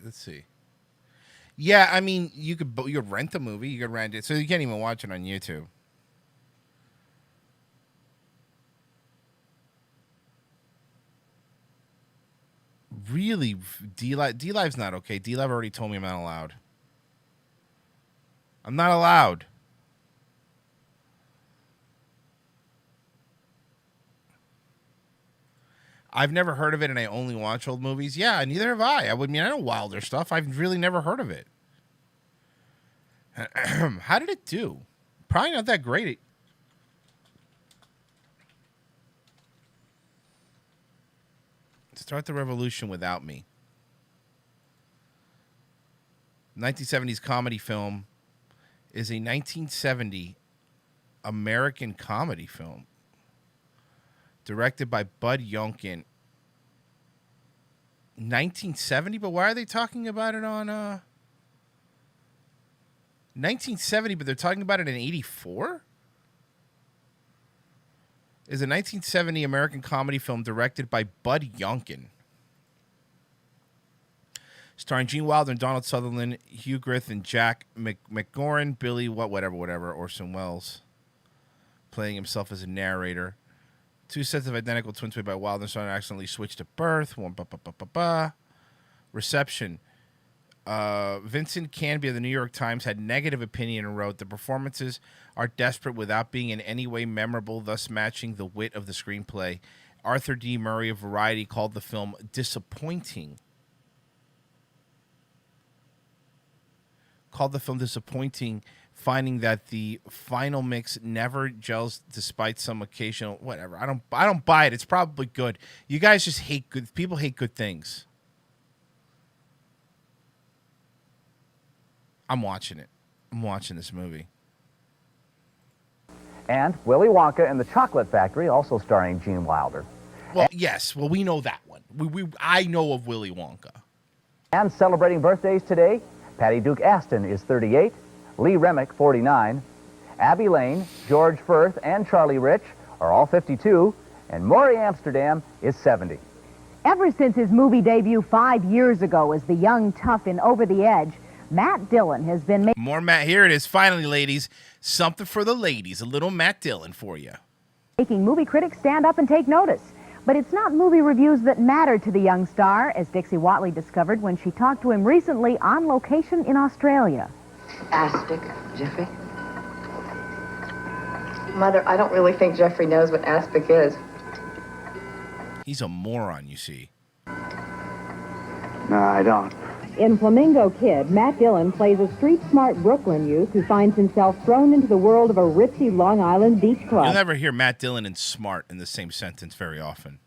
Speaker 4: Let's see. Yeah, I mean, you could rent the movie, you could rent it, so you can't even watch it on YouTube. Really, D-Live's not okay. D-Live already told me I'm not allowed. I'm not allowed. I've never heard of it, and I only watch old movies. Yeah, neither have I. I know Wilder stuff. I've really never heard of it. How did it do? Probably not that great. Start the revolution without me. 1970s comedy film is a 1970 American comedy film. Directed by Bud Yonkin. 1970, but why are they talking about it on 1970, but they're talking about it in 84? Is a 1970 American comedy film directed by Bud Yonkin. Starring Gene Wilder and Donald Sutherland, Hugh Grant and Jack McGoran, Billy whatever, Orson Welles playing himself as a narrator. Two sets of identical twins played by Wilder and Sutherland accidentally switched at birth. Reception. Vincent Canby of the New York Times had negative opinion and wrote, "The performances are desperate without being in any way memorable, thus matching the wit of the screenplay." Arthur D. Murray of Variety called the film disappointing. Finding that the final mix never gels despite some occasional whatever. I don't buy it. It's probably good. You guys just hate good people. Hate good things. I'm watching it. I'm watching this movie.
Speaker 19: And Willy Wonka and the Chocolate Factory, also starring Gene Wilder.
Speaker 4: Well, yes. Well, we know that one. I know of Willy Wonka.
Speaker 19: And celebrating birthdays today, Patty Duke Aston is 38. Lee Remick, 49, Abby Lane, George Firth, and Charlie Rich are all 52, and Maury Amsterdam is 70.
Speaker 6: Ever since his movie debut 5 years ago as the young tough in Over the Edge, Matt Dillon has been
Speaker 4: More Matt. Here it is. Finally, ladies. Something for the ladies. A little Matt Dillon for you.
Speaker 6: making movie critics stand up and take notice. But it's not movie reviews that matter to the young star, as Dixie Watley discovered when she talked to him recently on location in Australia.
Speaker 8: Aspic, Jeffrey? Mother, I don't really think Jeffrey knows what aspic is.
Speaker 4: He's a moron, you see.
Speaker 10: No, I don't.
Speaker 6: In Flamingo Kid, Matt Dillon plays a street-smart Brooklyn youth who finds himself thrown into the world of a ritzy Long Island beach club.
Speaker 4: You'll never hear Matt Dillon and smart in the same sentence very often.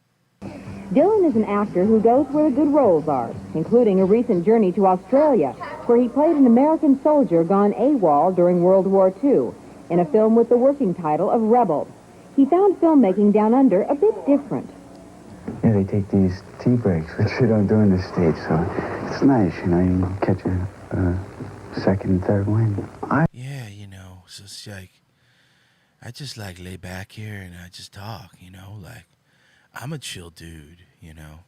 Speaker 6: Dillon is an actor who goes where the good roles are, including a recent journey to Australia, where he played an American soldier gone AWOL during World War II, in a film with the working title of Rebel. He found filmmaking down under a bit different.
Speaker 10: Yeah, they take these tea breaks, which they don't do in the States, so it's nice, you know, you can catch a second and third wind.
Speaker 4: Yeah, you know, so it's like, I just like lay back here and I just talk, you know, like, I'm a chill dude, you know.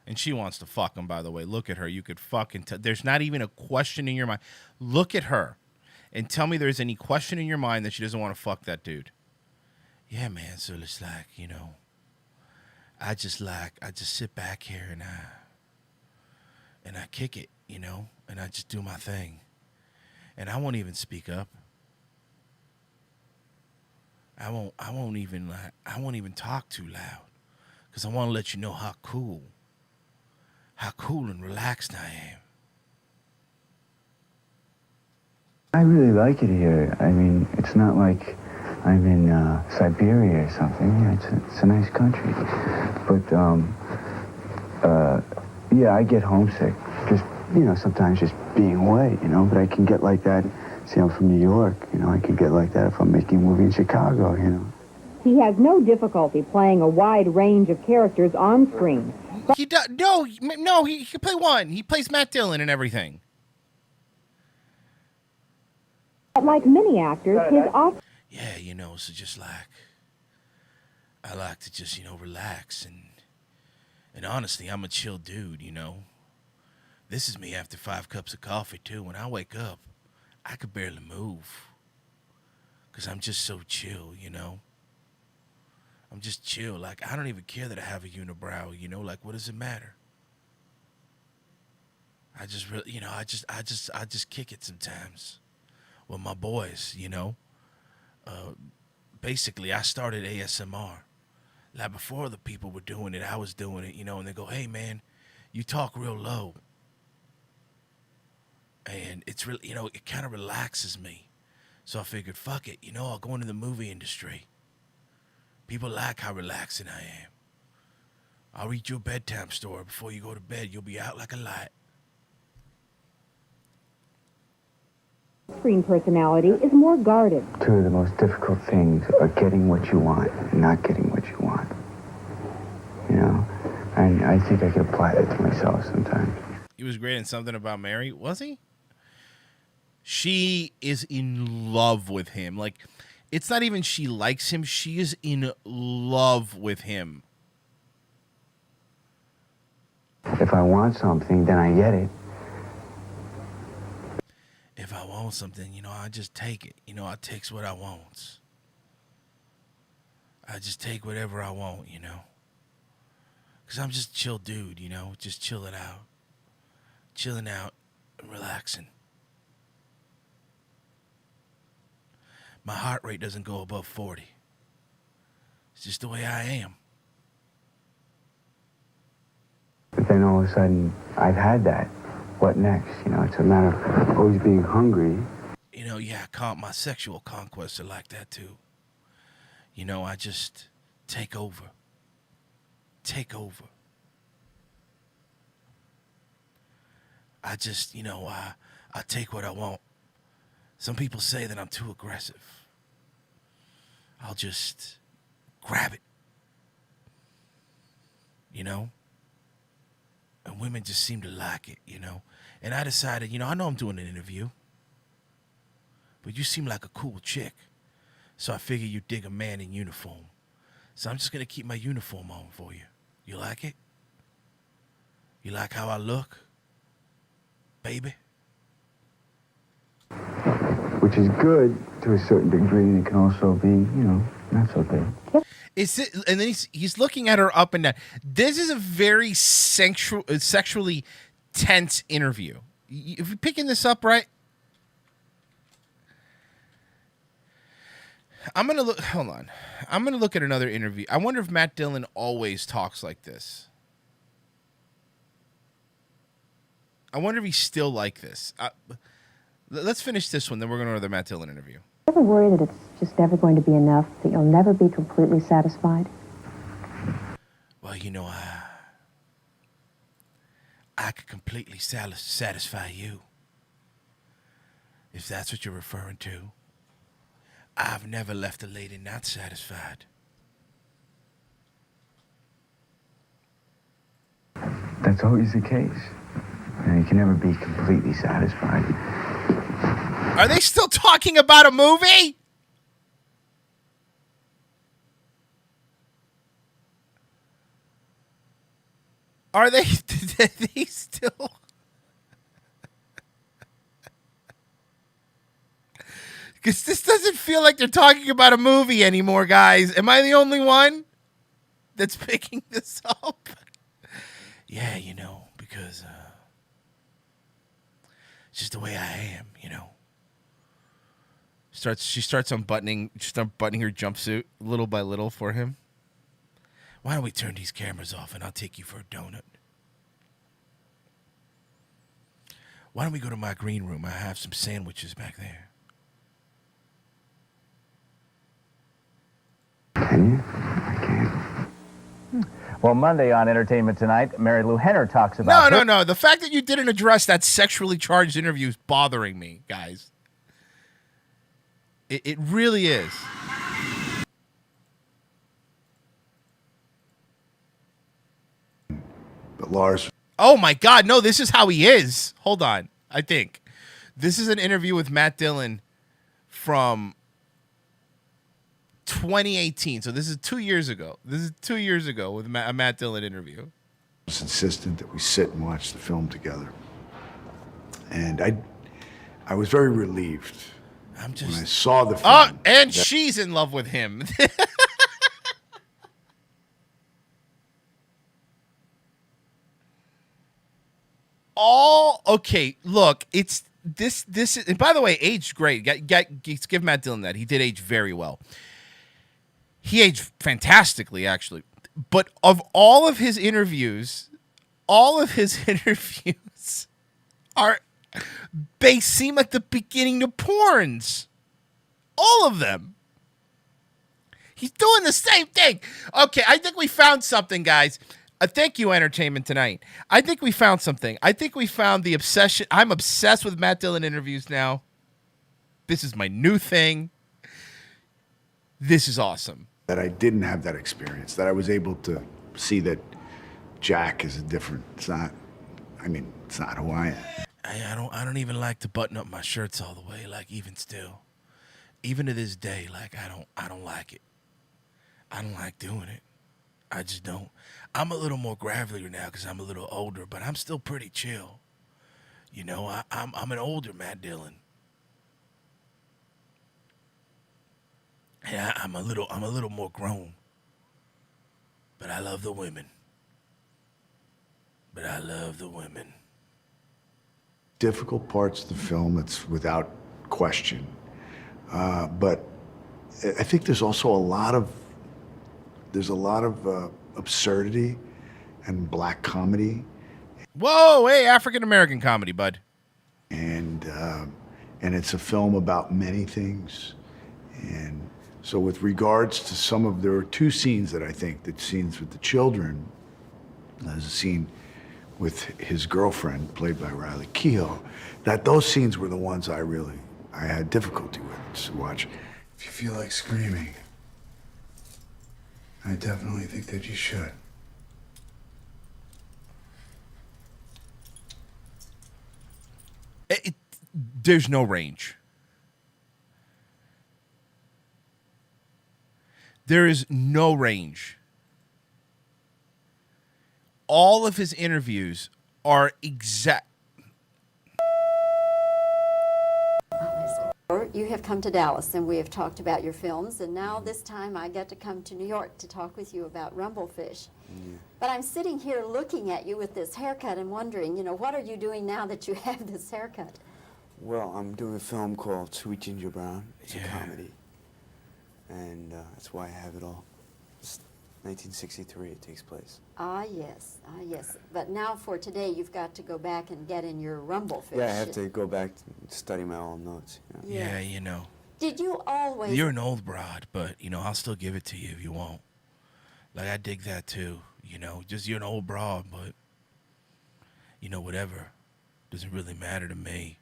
Speaker 4: And she wants to fuck him, by the way. Look at her. You could fucking there's not even a question in your mind. Look at her and tell me there's any question in your mind that she doesn't want to fuck that dude. Yeah, man, so it's like, you know, I just sit back here and I kick it, you know, and I just do my thing. And I won't even speak up. I won't even talk too loud, because I want to let you know how cool and relaxed I am.
Speaker 10: I really like it here. I mean, it's not like I'm in Siberia or something. Yeah, it's a nice country. But, yeah, I get homesick. Just, you know, sometimes just being away, you know. But I can get like that. See, I'm from New York. You know, I can get like that if I'm making a movie in Chicago, you know.
Speaker 6: He has no difficulty playing a wide range of characters on screen.
Speaker 4: He does no. He can play one. He plays Matt Dillon and everything.
Speaker 6: But like many actors, his off.
Speaker 4: Yeah, you know, so just like, I like to just, you know, relax and honestly, I'm a chill dude, you know. This is me after 5 cups of coffee too. When I wake up, I could barely move, because I'm just so chill, you know. I'm just chill. Like, I don't even care that I have a unibrow, you know. Like, what does it matter? I just really, you know, I just kick it sometimes with my boys, you know. Basically, I started ASMR. Like, before the people were doing it, I was doing it, you know. And they go, "Hey, man, you talk real low." And it's really, you know, it kind of relaxes me. So I figured, fuck it, you know, I'll go into the movie industry. People like how relaxing I am. I'll read you a bedtime story. Before you go to bed, you'll be out like a light.
Speaker 6: Screen personality is more guarded.
Speaker 10: Two of the most difficult things are getting what you want and not getting what you want. You know? And I think I could apply that to myself sometimes.
Speaker 4: He was great in Something About Mary, was he? She is in love with him. Like, it's not even she likes him. She is in love with him.
Speaker 10: If I want something, then I get it.
Speaker 4: If I want something, you know, I just take it. You know, I takes what I want. I just take whatever I want, you know. Because I'm just a chill dude, you know, just chilling out. Chilling out and relaxing. My heart rate doesn't go above 40. It's just the way I am.
Speaker 10: But then all of a sudden, I've had that. What next? You know, it's a matter of always being hungry.
Speaker 4: You know, yeah, my sexual conquests are like that too. You know, I just take over. Take over. I just, you know, I take what I want. Some people say that I'm too aggressive. I'll just grab it. You know? And women just seem to like it, you know? And I decided, you know, I know I'm doing an interview, but you seem like a cool chick. So I figure you dig a man in uniform. So I'm just going to keep my uniform on for you. You like it? You like how I look? Baby?
Speaker 10: which is good to a certain degree, and it can also be, not so good.
Speaker 4: Is it? And then he's looking at her up and down. This is a very sexually tense interview. If you're picking this up right, I'm gonna look. Hold on, I'm gonna look at another interview. I wonder if Matt Dillon always talks like this. I wonder if he's still like this. Let's finish this one, then we're going to go to the Matt Dillon interview.
Speaker 6: Ever worry that it's just never going to be enough, that you'll never be completely satisfied?
Speaker 4: Well, I could completely satisfy you, if that's what you're referring to. I've never left a lady not satisfied.
Speaker 10: That's always the case. And you can never be completely satisfied.
Speaker 4: Are they still talking about a movie? Are they still? Because this doesn't feel like they're talking about a movie anymore, guys. Am I the only one that's picking this up? Yeah, because it's just the way I am, She starts unbuttoning her jumpsuit little by little for him. Why don't we turn these cameras off and I'll take you for a donut? Why don't we go to my green room? I have some sandwiches back there.
Speaker 10: Can you? I can't.
Speaker 19: Well, Monday on Entertainment Tonight, Mary Lou Henner talks about...
Speaker 4: No. The fact that you didn't address that sexually charged interview is bothering me, guys. It really is.
Speaker 1: But Lars...
Speaker 4: Oh, my God. No, this is how he is. Hold on. I think. This is an interview with Matt Dillon from 2018. So this is 2 years ago. This is 2 years ago with a Matt Dillon interview.
Speaker 1: was insistent that we sit and watch the film together. And I was very relieved when I saw the film.
Speaker 4: Oh, and she's in love with him. Okay, look, it's this is, and by the way, aged great. Give Matt Dillon that. He did age very well. He aged fantastically, actually. But of all of his interviews they seem like the beginning to porns. All of them. He's doing the same thing. Okay, I think we found something, guys. Thank you, Entertainment Tonight. I think we found something. I think we found the obsession. I'm obsessed with Matt Dillon interviews now. This is my new thing. This is awesome.
Speaker 1: That I didn't have that experience, that I was able to see that Jack is it's not who I am.
Speaker 4: I don't even like to button up my shirts all the way, like even still. Even to this day, like I don't like it. I don't like doing it. I just don't. I'm a little more gravelier now because I'm a little older, but I'm still pretty chill. You know, I'm an older Matt Dillon. Yeah, I'm a little more grown. But I love the women.
Speaker 1: Difficult parts of the film, it's without question. But I think there's also a lot of absurdity and black comedy.
Speaker 4: Whoa, hey, African-American comedy, bud.
Speaker 1: And it's a film about many things. And so with regards to there were two scenes that I think, the scenes with the children, there's a scene with his girlfriend, played by Riley Keough, that those scenes were the ones I had difficulty with to watch. If you feel like screaming, I definitely think that you should.
Speaker 4: There's no range. There is no range. All of his interviews are exact.
Speaker 3: You have come to Dallas, and we have talked about your films, and now this time I get to come to New York to talk with you about Rumblefish.
Speaker 10: Yeah.
Speaker 3: But I'm sitting here looking at you with this haircut and wondering, what are you doing now that you have this haircut?
Speaker 10: Well, I'm doing a film called Sweet Ginger Brown. It's a comedy. And that's why I have it all. It's 1963 it takes place.
Speaker 3: Ah, yes. But now for today, you've got to go back and get in your Rumblefish.
Speaker 10: Yeah, I have to go back and study my old notes.
Speaker 4: Yeah, you know.
Speaker 3: Did you always...
Speaker 4: You're an old broad, but, I'll still give it to you if you won't. Like, I dig that, too. Just you're an old broad, but, whatever. Doesn't really matter to me.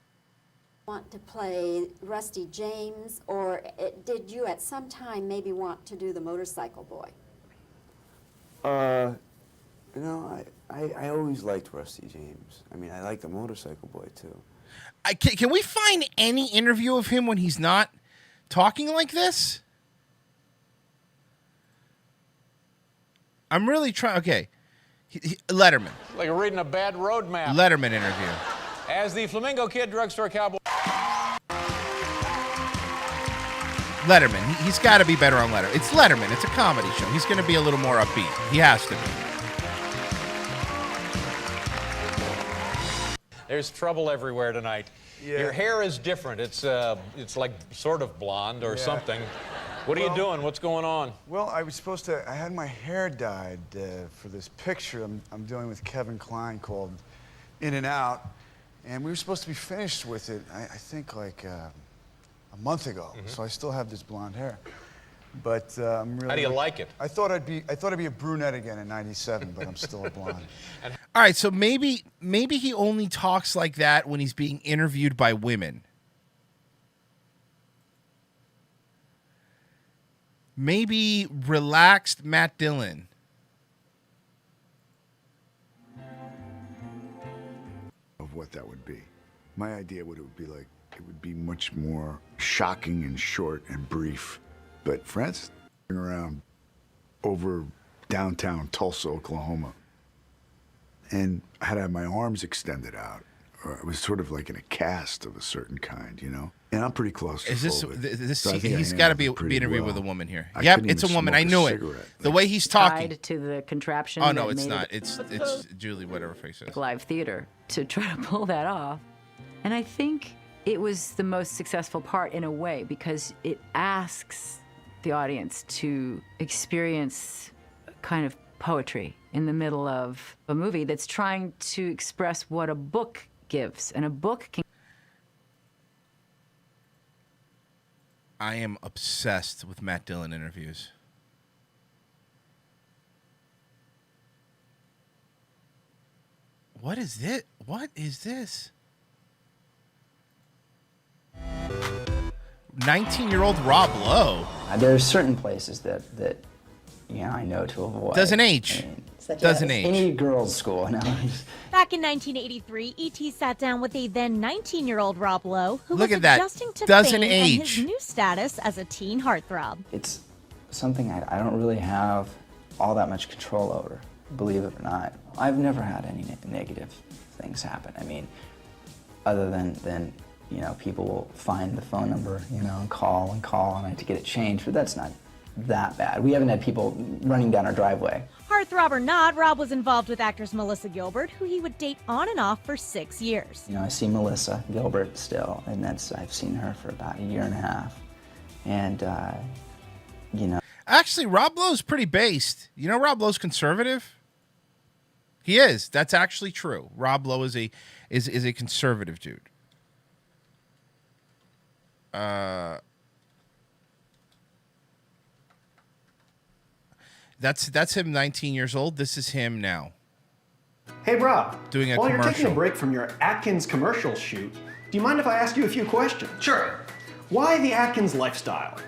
Speaker 3: Want to play Rusty James, or did you at some time maybe want to do the motorcycle boy?
Speaker 10: I always liked Rusty James. I mean, I like the motorcycle boy, too.
Speaker 4: Can we find any interview of him when he's not talking like this? I'm really trying. Okay. Letterman.
Speaker 9: Like reading a bad road map.
Speaker 4: Letterman interview.
Speaker 9: As the Flamingo Kid drugstore cowboy.
Speaker 4: Letterman. He's got to be better on Letterman. It's Letterman. It's a comedy show. He's going to be a little more upbeat. He has to be.
Speaker 9: There's trouble everywhere tonight.
Speaker 17: Yeah.
Speaker 9: Your hair is different. It's like sort of blonde or something. What are you doing? What's going on?
Speaker 17: Well, I had my hair dyed for this picture I'm doing with Kevin Kline called In and Out. And we were supposed to be finished with it, I think like a month ago. So I still have this blonde hair. But I'm really...
Speaker 9: How do you like it?
Speaker 17: I thought I'd be a brunette again in '97, but I'm still a blonde.
Speaker 4: All right, so maybe he only talks like that when he's being interviewed by women. Maybe relaxed Matt Dillon.
Speaker 1: Of what that would be. My idea what it would be like, it would be much more shocking and short and brief. But Francis around over downtown Tulsa, Oklahoma. And I had to have my arms extended out. Or I was sort of like in a cast of a certain kind, And I'm pretty close to
Speaker 4: he's got to be interviewed with a woman here. Yep, it's a woman. I knew it. The way he's talking.
Speaker 23: Tied to the contraption.
Speaker 4: Oh, no, it's not. It's Julie, whatever face it is.
Speaker 23: Live theater to try to pull that off. And I think it was the most successful part in a way because it asks the audience to experience kind of poetry in the middle of a movie that's trying to express what a book gives. And a book can...
Speaker 4: I am obsessed with Matt Dillon interviews. What is this? What is this? 19-year-old Rob Lowe.
Speaker 24: There are certain places that I know to avoid.
Speaker 4: Doesn't age. Doesn't age.
Speaker 24: Any girls' school. No.
Speaker 25: Back in 1983, E.T. sat down with a then 19-year-old Rob Lowe, who
Speaker 4: Look
Speaker 25: was
Speaker 4: at that.
Speaker 25: adjusting to
Speaker 4: Doesn't
Speaker 25: fame
Speaker 4: age.
Speaker 25: and his new status as a teen heartthrob.
Speaker 24: It's something I don't really have all that much control over, believe it or not. I've never had any negative things happen. I mean, other than people will find the phone number, and call, and I have to get it changed, but that's not that bad. We haven't had people running down our driveway.
Speaker 25: Heartthrob or not, Rob was involved with actress Melissa Gilbert, who he would date on and off for 6 years.
Speaker 24: I see Melissa Gilbert still, and I've seen her for about a year and a half. And,
Speaker 4: Actually, Rob Lowe's pretty based. Rob Lowe's conservative? He is. That's actually true. Rob Lowe is a conservative dude. That's him 19 years old. This is him now.
Speaker 27: Hey, Rob.
Speaker 4: Doing a
Speaker 27: While
Speaker 4: commercial.
Speaker 27: you're taking a break from your Atkins commercial shoot, do you mind if I ask you a few questions?
Speaker 28: Sure.
Speaker 27: Why the Atkins lifestyle?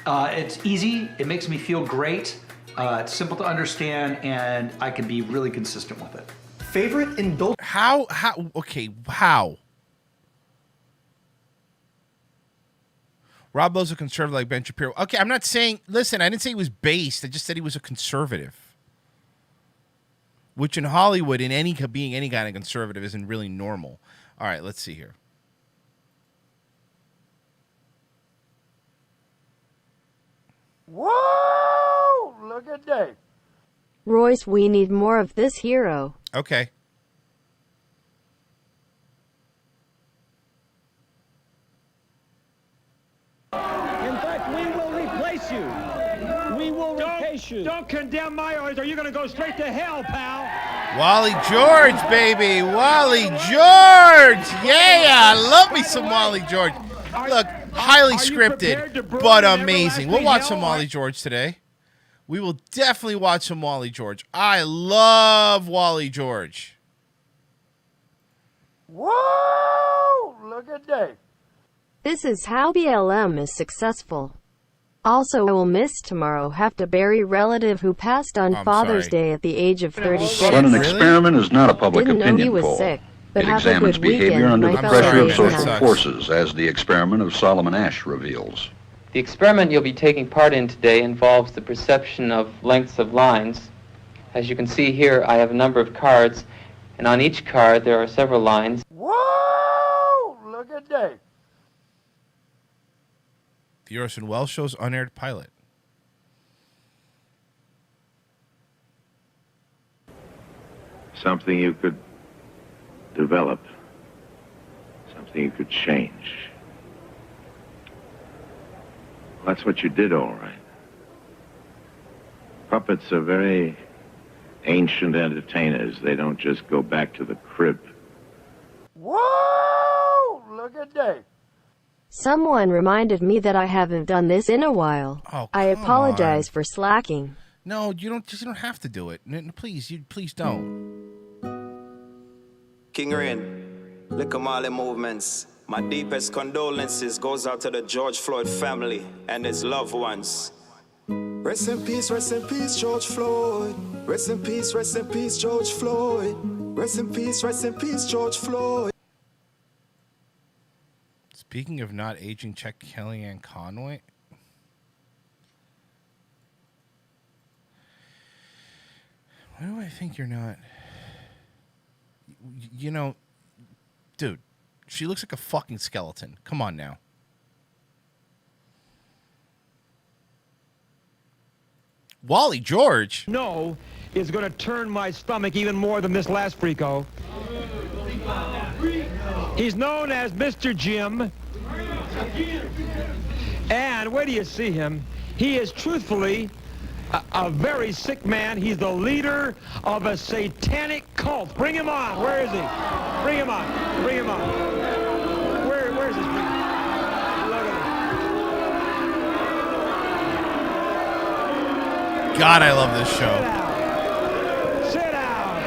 Speaker 28: It's easy. It makes me feel great. It's simple to understand, and I can be really consistent with it.
Speaker 27: Favorite indulgence?
Speaker 4: How? Rob Lowe's a conservative like Ben Shapiro. Okay, I'm not saying, listen, I didn't say he was based. I just said he was a conservative. Which in Hollywood, being any kind of conservative isn't really normal. All right, let's see here.
Speaker 7: Whoa! Look at that.
Speaker 11: Royce, we need more of this hero.
Speaker 4: Okay.
Speaker 12: In fact, we will replace you. We will replace you.
Speaker 16: Don't condemn my orders or you're going to go straight to hell, pal.
Speaker 4: Wally George, baby. Wally George. Yeah, I love me some Wally George. Look, highly scripted, but amazing. We'll watch some Wally George today. We will definitely watch some Wally George. I love Wally George.
Speaker 7: Whoa! Look at that.
Speaker 11: This is how BLM is successful. Also, I will miss tomorrow. Have to bury relative who passed on Father's Day at the age of 36.
Speaker 13: But an experiment is not a public
Speaker 11: Didn't know
Speaker 13: opinion
Speaker 11: he was
Speaker 13: poll.
Speaker 11: sick, but
Speaker 13: It
Speaker 11: have a
Speaker 13: examines
Speaker 11: good
Speaker 13: behavior
Speaker 11: weekend,
Speaker 13: under
Speaker 11: my
Speaker 13: the
Speaker 11: fellow
Speaker 13: pressure of
Speaker 11: Asians.
Speaker 13: social forces, as the experiment of Solomon Asch reveals.
Speaker 14: The experiment you'll be taking part in today involves the perception of lengths of lines. As you can see here, I have a number of cards, and on each card there are several lines.
Speaker 7: Whoa! Look at that.
Speaker 4: The Orson Welles Show's unaired pilot.
Speaker 15: Something you could develop. Something you could change. Well, that's what you did, all right. Puppets are very ancient entertainers. They don't just go back to the crib.
Speaker 7: Whoa! Look at that.
Speaker 11: Someone reminded me that I haven't done this in a while.
Speaker 4: Oh,
Speaker 11: I apologize for slacking.
Speaker 4: No, you don't have to do it. Please, please don't.
Speaker 20: King Rain, look at all the movements. My deepest condolences goes out to the George Floyd family and his loved ones. Rest in peace, George Floyd. Rest in peace, George Floyd. Rest in peace, George Floyd.
Speaker 4: Speaking of not aging, check Kellyanne Conway. Why do I think you're not? You know, dude, she looks like a fucking skeleton. Come on now. Wally George?
Speaker 16: No, is going to turn my stomach even more than this last freako. He's known as Mr. Jim. And where do you see him? He is truthfully a very sick man. He's the leader of a satanic cult. Bring him on. Where is he? Bring him on. Bring him on. Where's this? Look at
Speaker 4: God, I love this show.
Speaker 16: Sit down.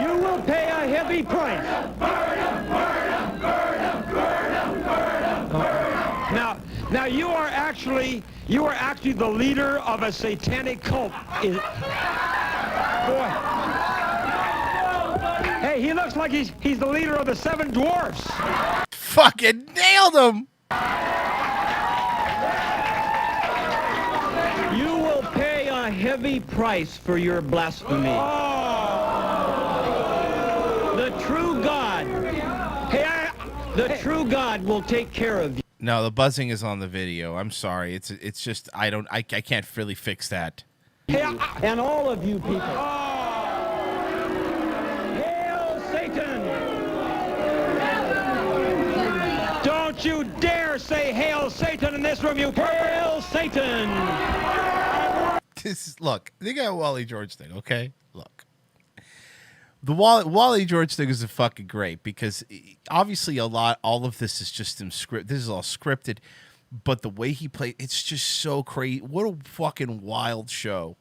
Speaker 16: You will pay a heavy price. Now you are actually the leader of a satanic cult. Boy. Hey, he looks like he's the leader of the Seven Dwarfs.
Speaker 4: Fucking nailed him.
Speaker 16: You will pay a heavy price for your blasphemy. The true God. The true God will take care of you.
Speaker 4: No, the buzzing is on the video. I'm sorry. It's just I can't really fix that.
Speaker 16: And all of you people. Hail Satan! Don't you dare say Hail Satan in this room, you Hail Satan!
Speaker 4: Look, they got a Wally George thing, okay? Look. The Wally George thing is fucking great because obviously all of this is just him script. This is all scripted, but the way he played, it's just so crazy. What a fucking wild show.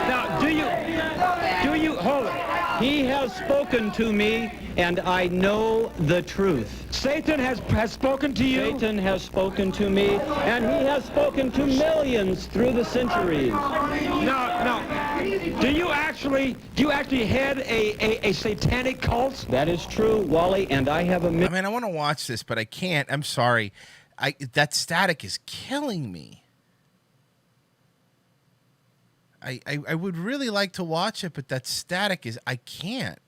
Speaker 16: Now, do you hold it?
Speaker 12: He has spoken to me, and I know the truth.
Speaker 16: Satan has spoken to you?
Speaker 12: Satan has spoken to me, and he has spoken to millions through the centuries.
Speaker 16: No. Do you actually head a satanic cult?
Speaker 12: That is true, Wally, and I have a...
Speaker 4: I mean, I want to watch this, but I can't. I'm sorry. That static is killing me. I would really like to watch it, but that static is... I can't.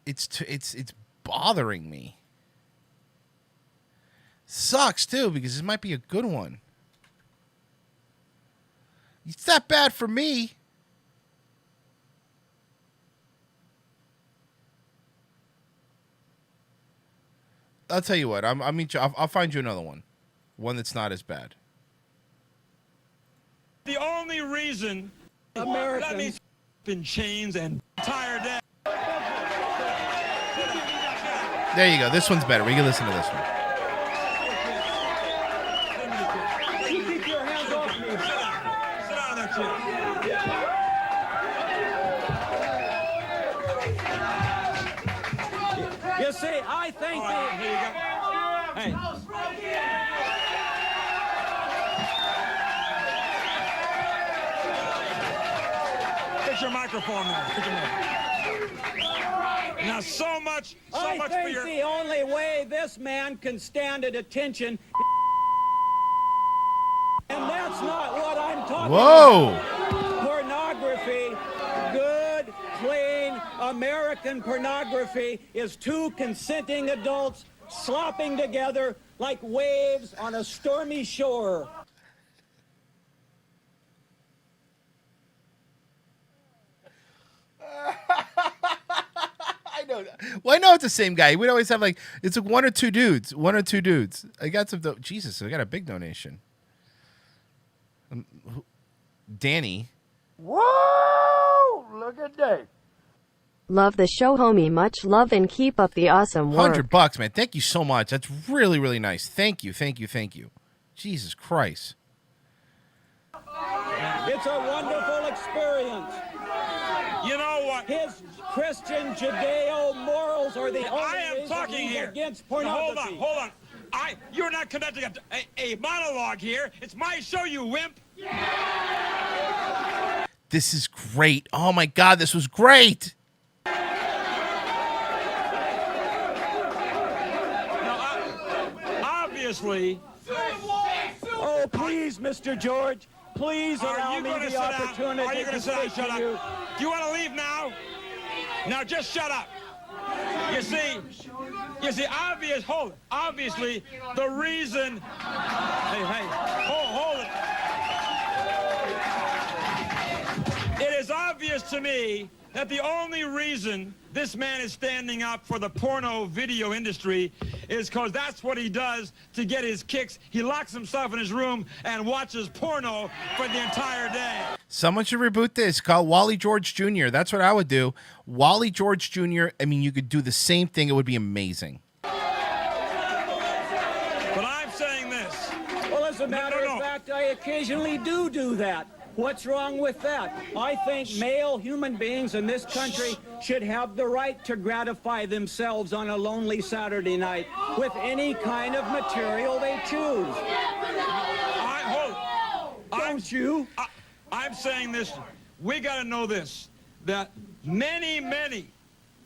Speaker 4: It's bothering me. Sucks, too, because this might be a good one. It's not bad for me. I'll tell you what. I'll find you another one. One that's not as bad.
Speaker 16: The only reason
Speaker 12: Americans
Speaker 16: in chains and tired day.
Speaker 4: There you go. This one's better. We can listen to this one.
Speaker 12: Keep your hands off me.
Speaker 16: Sit down there,
Speaker 12: You see, I think
Speaker 16: here you go. Hey. Get your microphone there. Get your Now, so much
Speaker 12: I
Speaker 16: for
Speaker 12: think
Speaker 16: your...
Speaker 12: the only way this man can stand at attention, and that's not what I'm talking
Speaker 4: Whoa.
Speaker 12: about. Pornography, good, clean, American pornography is two consenting adults slopping together like waves on a stormy shore.
Speaker 4: I know. Well, I know it's the same guy. We'd always have it's like one or two dudes. I got some. Jesus, I got a big donation. Danny.
Speaker 7: Whoa! Look at Dave.
Speaker 11: Love the show, homie. Much love and keep up the awesome work.
Speaker 4: $100, man. Thank you so much. That's really, really nice. Thank you. Jesus Christ.
Speaker 12: It's a wonderful experience.
Speaker 16: You know what?
Speaker 12: His Christian Judeo morals are the only
Speaker 16: I am
Speaker 12: reason
Speaker 16: talking
Speaker 12: he's
Speaker 16: here.
Speaker 12: against
Speaker 16: Now,
Speaker 12: pornography.
Speaker 16: hold on. You're not conducting a monologue here. It's my show, you wimp.
Speaker 4: This is great. Oh my God, this was great.
Speaker 16: Obviously.
Speaker 12: Oh, please, Mr. George. Please allow me the opportunity
Speaker 16: Are you going to sit down? Shut up.
Speaker 12: you.
Speaker 16: Do you want to leave now? Now just shut up. You see, obviously, the reason... Hey, hold it. It is obvious to me that the only reason this man is standing up for the porno video industry is because that's what he does to get his kicks. He locks himself in his room and watches porno for the entire day.
Speaker 4: Someone should reboot this. Call Wally George Jr. That's what I would do. Wally George Jr. I mean, you could do the same thing. It would be amazing.
Speaker 16: But I'm saying this.
Speaker 12: Well, as a matter of fact, I occasionally do that. What's wrong with that? I think male human beings in this country should have the right to gratify themselves on a lonely Saturday night with any kind of material they choose. Don't you?
Speaker 16: I'm saying this. We got to know this, that many,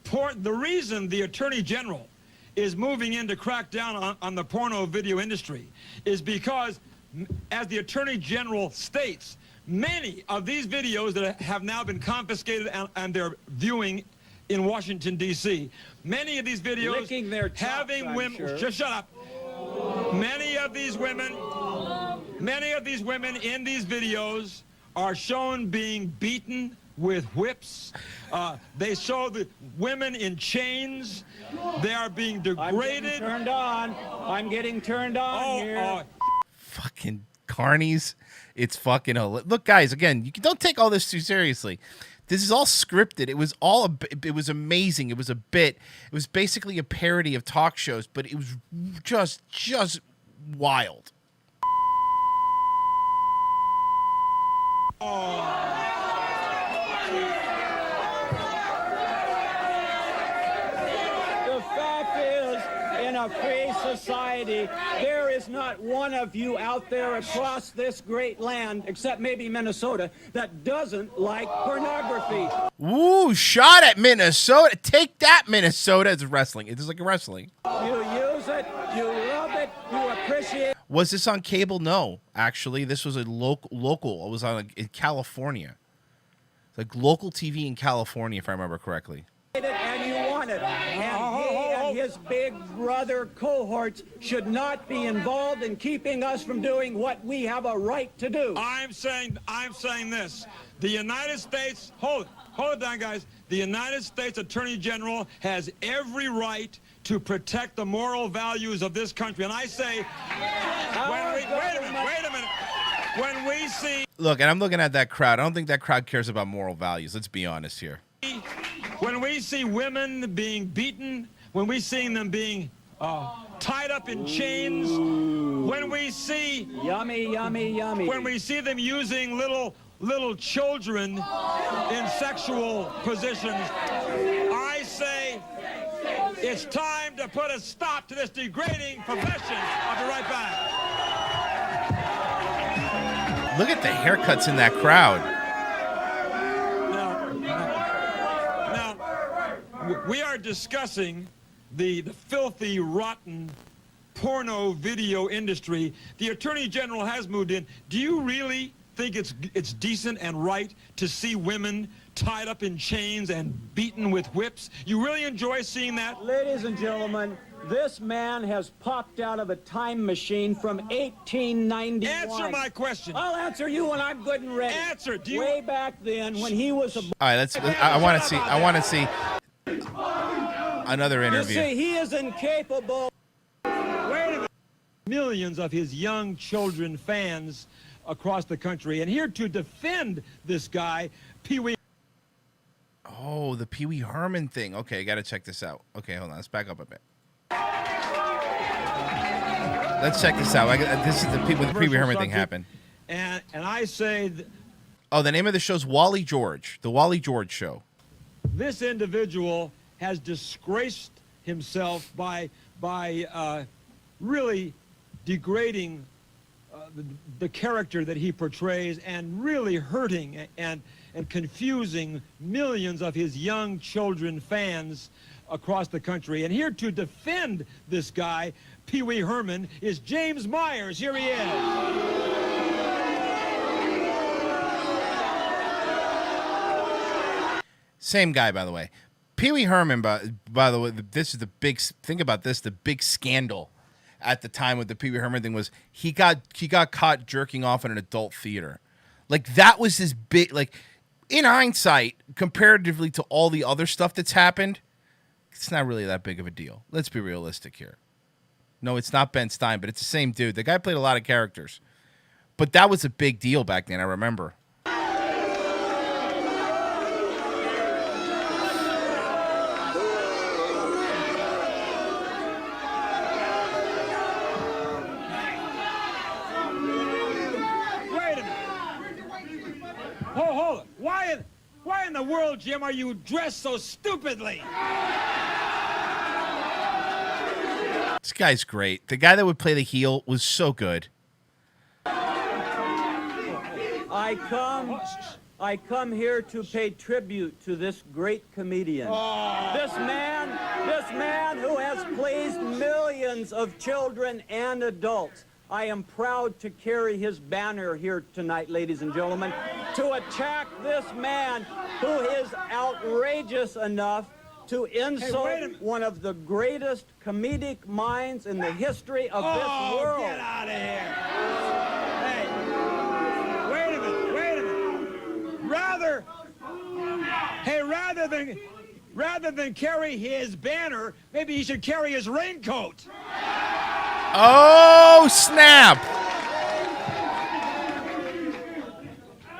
Speaker 16: the reason the Attorney General is moving in to crack down on the porno video industry is because, as the Attorney General states, many of these videos that have now been confiscated and they're viewing in Washington, D.C., many of these videos
Speaker 12: Licking their chops,
Speaker 16: having women...
Speaker 12: sure.
Speaker 16: Just shut up. Many of these women in these videos are shown being beaten with whips. They show the women in chains. They are being degraded.
Speaker 12: I'm getting turned on here.
Speaker 4: Fucking carnies. It's fucking... Look, guys, again, you don't take all this too seriously. This is all scripted. It was it was amazing. It was a bit. It was basically a parody of talk shows, but it was just wild.
Speaker 12: society, there is not one of you out there across this great land, except maybe Minnesota, that doesn't like pornography.
Speaker 4: Ooh, shot at Minnesota. Take that, Minnesota. It's wrestling. It's like wrestling.
Speaker 12: You use it, you love it, you appreciate it.
Speaker 4: Was this on cable? No, actually. This was a local. It was on in California. Like local TV in California, if I remember correctly.
Speaker 12: And you want it. And he and his big brother cohorts should not be involved in keeping us from doing what we have a right to do.
Speaker 16: I'm saying this. The United States, hold it down, guys. The United States Attorney General has every right to protect the moral values of this country. And I say, wait a minute. When we see...
Speaker 4: Look, and I'm looking at that crowd. I don't think that crowd cares about moral values. Let's be honest here.
Speaker 16: When we see women being beaten, when we see them being tied up in chains, when we see...
Speaker 12: Yummy, yummy, yummy.
Speaker 16: When we see them using little children in sexual positions, I say it's time to put a stop to this degrading profession. I'll be right back.
Speaker 4: Look at the haircuts in that crowd.
Speaker 16: Now, we are discussing the filthy, rotten porno video industry. The Attorney General has moved in. Do you really think it's decent and right to see women tied up in chains and beaten with whips? You really enjoy seeing that?
Speaker 12: Ladies and gentlemen, this man has popped out of a time machine from 1891.
Speaker 16: Answer my question.
Speaker 12: I'll answer you when I'm good and ready.
Speaker 16: Answer.
Speaker 12: Way back then, when he was a...
Speaker 4: All right, let's. I want to see another interview.
Speaker 12: You see, he is incapable.
Speaker 16: Wait a minute. Millions of his young children fans across the country, and here to defend this guy, Pee Wee.
Speaker 4: Oh, the Pee Wee Herman thing. Okay, I got to check this out. Okay, hold on. Let's back up a bit. Let's check this out. This is the Pee Wee Herman thing happened.
Speaker 16: And I say...
Speaker 4: Oh, the name of the show's Wally George. The Wally George Show.
Speaker 16: This individual has disgraced himself by really degrading the character that he portrays and really hurting and confusing millions of his young children fans across the country. And here to defend this guy, Pee Wee Herman, is James Myers. Here he is.
Speaker 4: Same guy, by the way. Pee Wee Herman, by the way, this is the big, think about this, the big scandal at the time with the Pee Wee Herman thing was he got caught jerking off in an adult theater. Like, that was his big, like, in hindsight, comparatively to all the other stuff that's happened, it's not really that big of a deal. Let's be realistic here. No, it's not Ben Stein, but it's the same dude. The guy played a lot of characters. But that was a big deal back then, I remember.
Speaker 16: Hold it. Why in the world, Jim, are you dressed so stupidly?
Speaker 4: This guy's great. The guy that would play the heel was so good.
Speaker 12: I come here to pay tribute to this great comedian. This man who has pleased millions of children and adults. I am proud to carry his banner here tonight, ladies and gentlemen, to attack this man who is outrageous enough to insult one of the greatest comedic minds in the history of this world.
Speaker 16: Get out of here. Hey, wait a minute. Rather than carry his banner, maybe he should carry his raincoat.
Speaker 4: Oh, snap!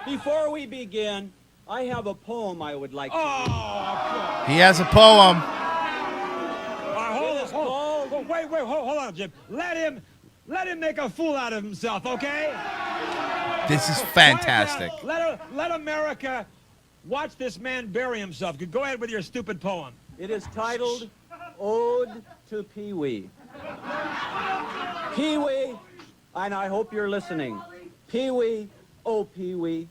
Speaker 12: Before we begin, I have a poem I would like to read.
Speaker 4: He has a poem.
Speaker 16: Hold on, Jim. Let him make a fool out of himself, okay?
Speaker 4: This is fantastic.
Speaker 16: Let America watch this man bury himself. Go ahead with your stupid poem.
Speaker 12: It is titled Ode to Pee Wee. Pee-wee, and I hope you're listening. Pee-wee, oh Pee-wee,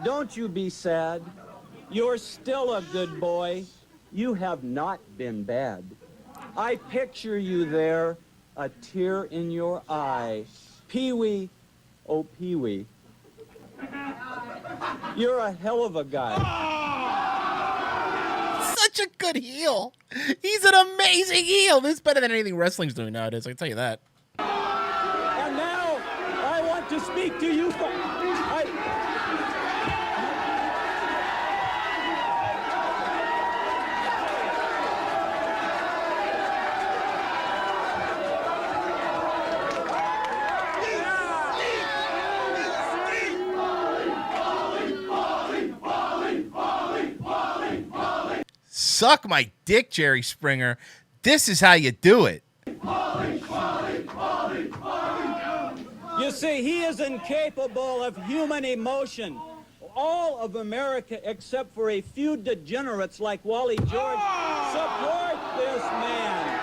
Speaker 12: don't you be sad. You're still a good boy. You have not been bad. I picture you there, a tear in your eye. Pee-wee, oh Pee-wee, you're a hell of a guy.
Speaker 4: Such a good heel. He's an amazing heel. This is better than anything wrestling's doing nowadays, I can tell you that.
Speaker 12: And now, I want to speak to you.
Speaker 4: Suck my dick, Jerry Springer. This is how you do it.
Speaker 12: You see, he is incapable of human emotion. All of America, except for a few degenerates like Wally George, support this man.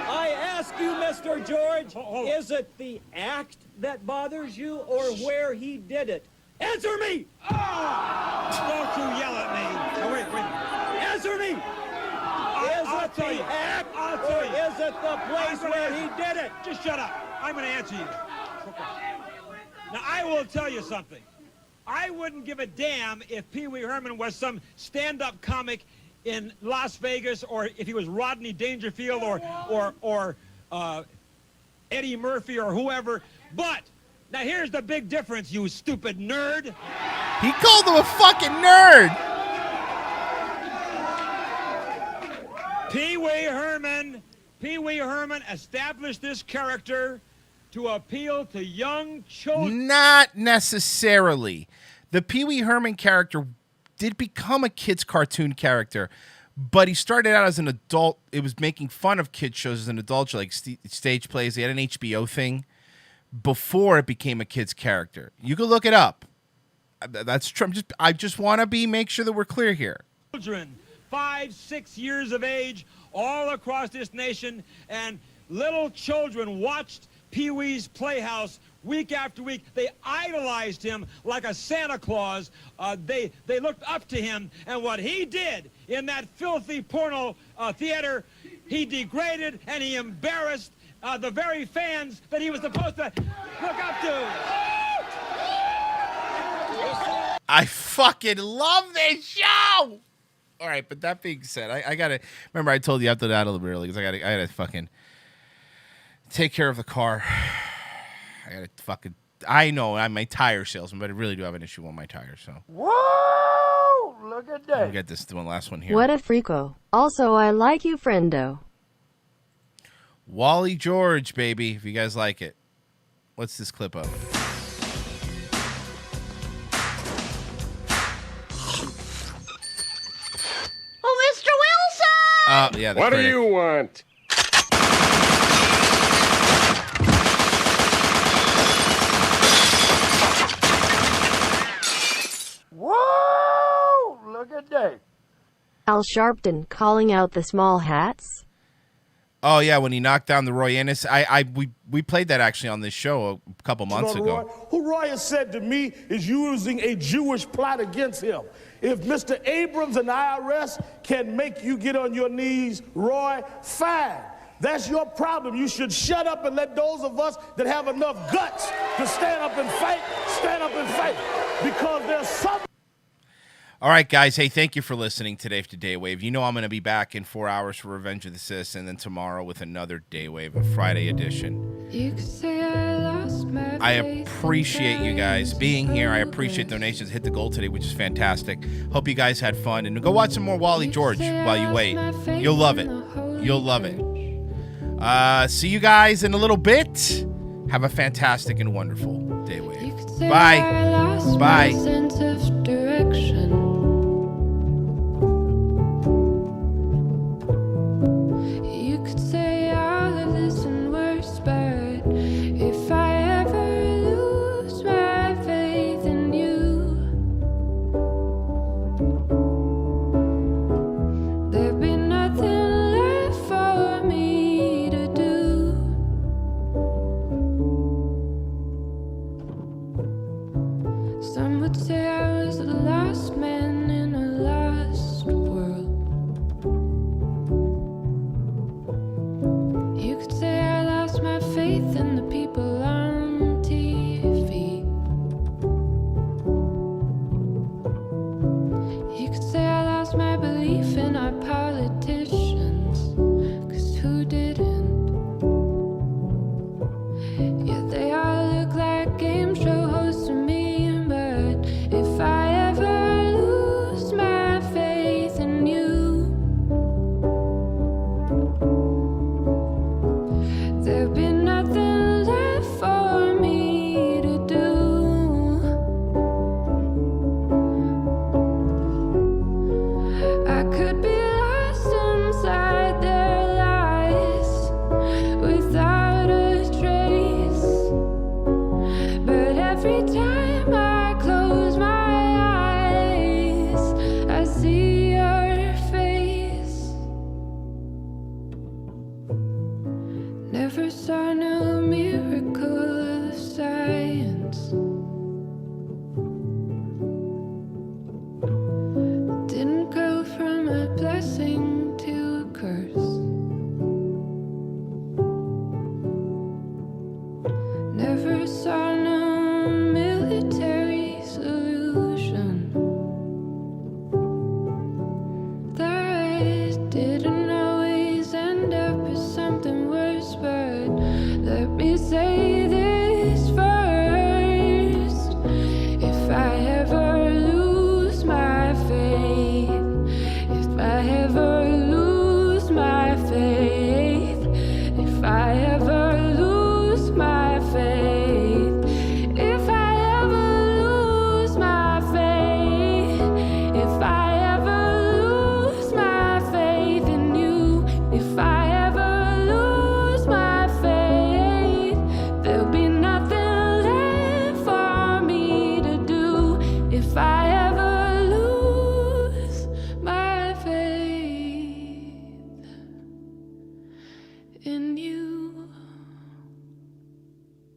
Speaker 12: I ask you, Mr. George, is it the act that bothers you or where he did it? Answer me!
Speaker 16: Don't you yell at me. Oh, wait.
Speaker 12: Answer me! Is it the act or is it the place where he did it?
Speaker 16: Just shut up. I'm going to answer you. Now, I will tell you something. I wouldn't give a damn if Pee Wee Herman was some stand-up comic in Las Vegas, or if he was Rodney Dangerfield or Eddie Murphy or whoever. But now here's the big difference, you stupid nerd.
Speaker 4: He called him a fucking nerd.
Speaker 16: Pee Wee Herman established this character to appeal to young children.
Speaker 4: Not necessarily. The Pee Wee Herman character did become a kid's cartoon character, but he started out as an adult. It was making fun of kids shows as an adult, like stage plays. He had an HBO thing before it became a kid's character. You can look it up. That's true. I just want to make sure that we're clear here.
Speaker 16: Children, 5, 6 years of age, all across this nation, and little children watched Pee Wee's Playhouse week after week. They idolized him like a Santa Claus. They looked up to him, and what he did in that filthy porno theater, he degraded and he embarrassed the very fans that he was supposed to look up to.
Speaker 4: I fucking love this show. All right, but that being said, I gotta remember I told you after that a little bit early because I gotta fucking take care of the car. I know I'm my tire salesman, but I really do have an issue with my tires. So
Speaker 7: Whoa! Look at that.
Speaker 4: We'll get this one last one here.
Speaker 11: What a freako. Also, I like you, friendo.
Speaker 4: Wally George, baby, if you guys like it. What's this clip of?
Speaker 2: Oh, Mr. Wilson!
Speaker 4: Yeah.
Speaker 2: What
Speaker 4: do
Speaker 2: you
Speaker 5: want?
Speaker 7: Whoa! Look at that.
Speaker 11: Al Sharpton calling out the small hats.
Speaker 4: Oh yeah, when he knocked down the Roy Ennis. We played that actually on this show a couple months ago.
Speaker 5: Who Roy has said to me is using a Jewish plot against him. If Mr. Abrams and the IRS can make you get on your knees, Roy, fine. That's your problem. You should shut up and let those of us that have enough guts to stand up and fight, because there's some.
Speaker 4: All right, guys. Hey, thank you for listening today to Daywave. You know I'm going to be back in 4 hours for Revenge of the Sis, and then tomorrow with another Daywave, a Friday edition.
Speaker 2: You could say I lost my
Speaker 4: I appreciate you guys being here. I appreciate donations. Hit the goal today, which is fantastic. Hope you guys had fun. And go watch some more Wally George while you wait. You'll love it. You'll love it. See you guys in a little bit. Have a fantastic and wonderful Daywave. Bye. Bye.
Speaker 2: sense of direction. You could say all of this and worse, but if I ever lose my faith in you, there'd be nothing left for me saw no miracle of science. Didn't go from a blessing to a curse. Never saw no military solution. That didn't always end up as something worse, but let me say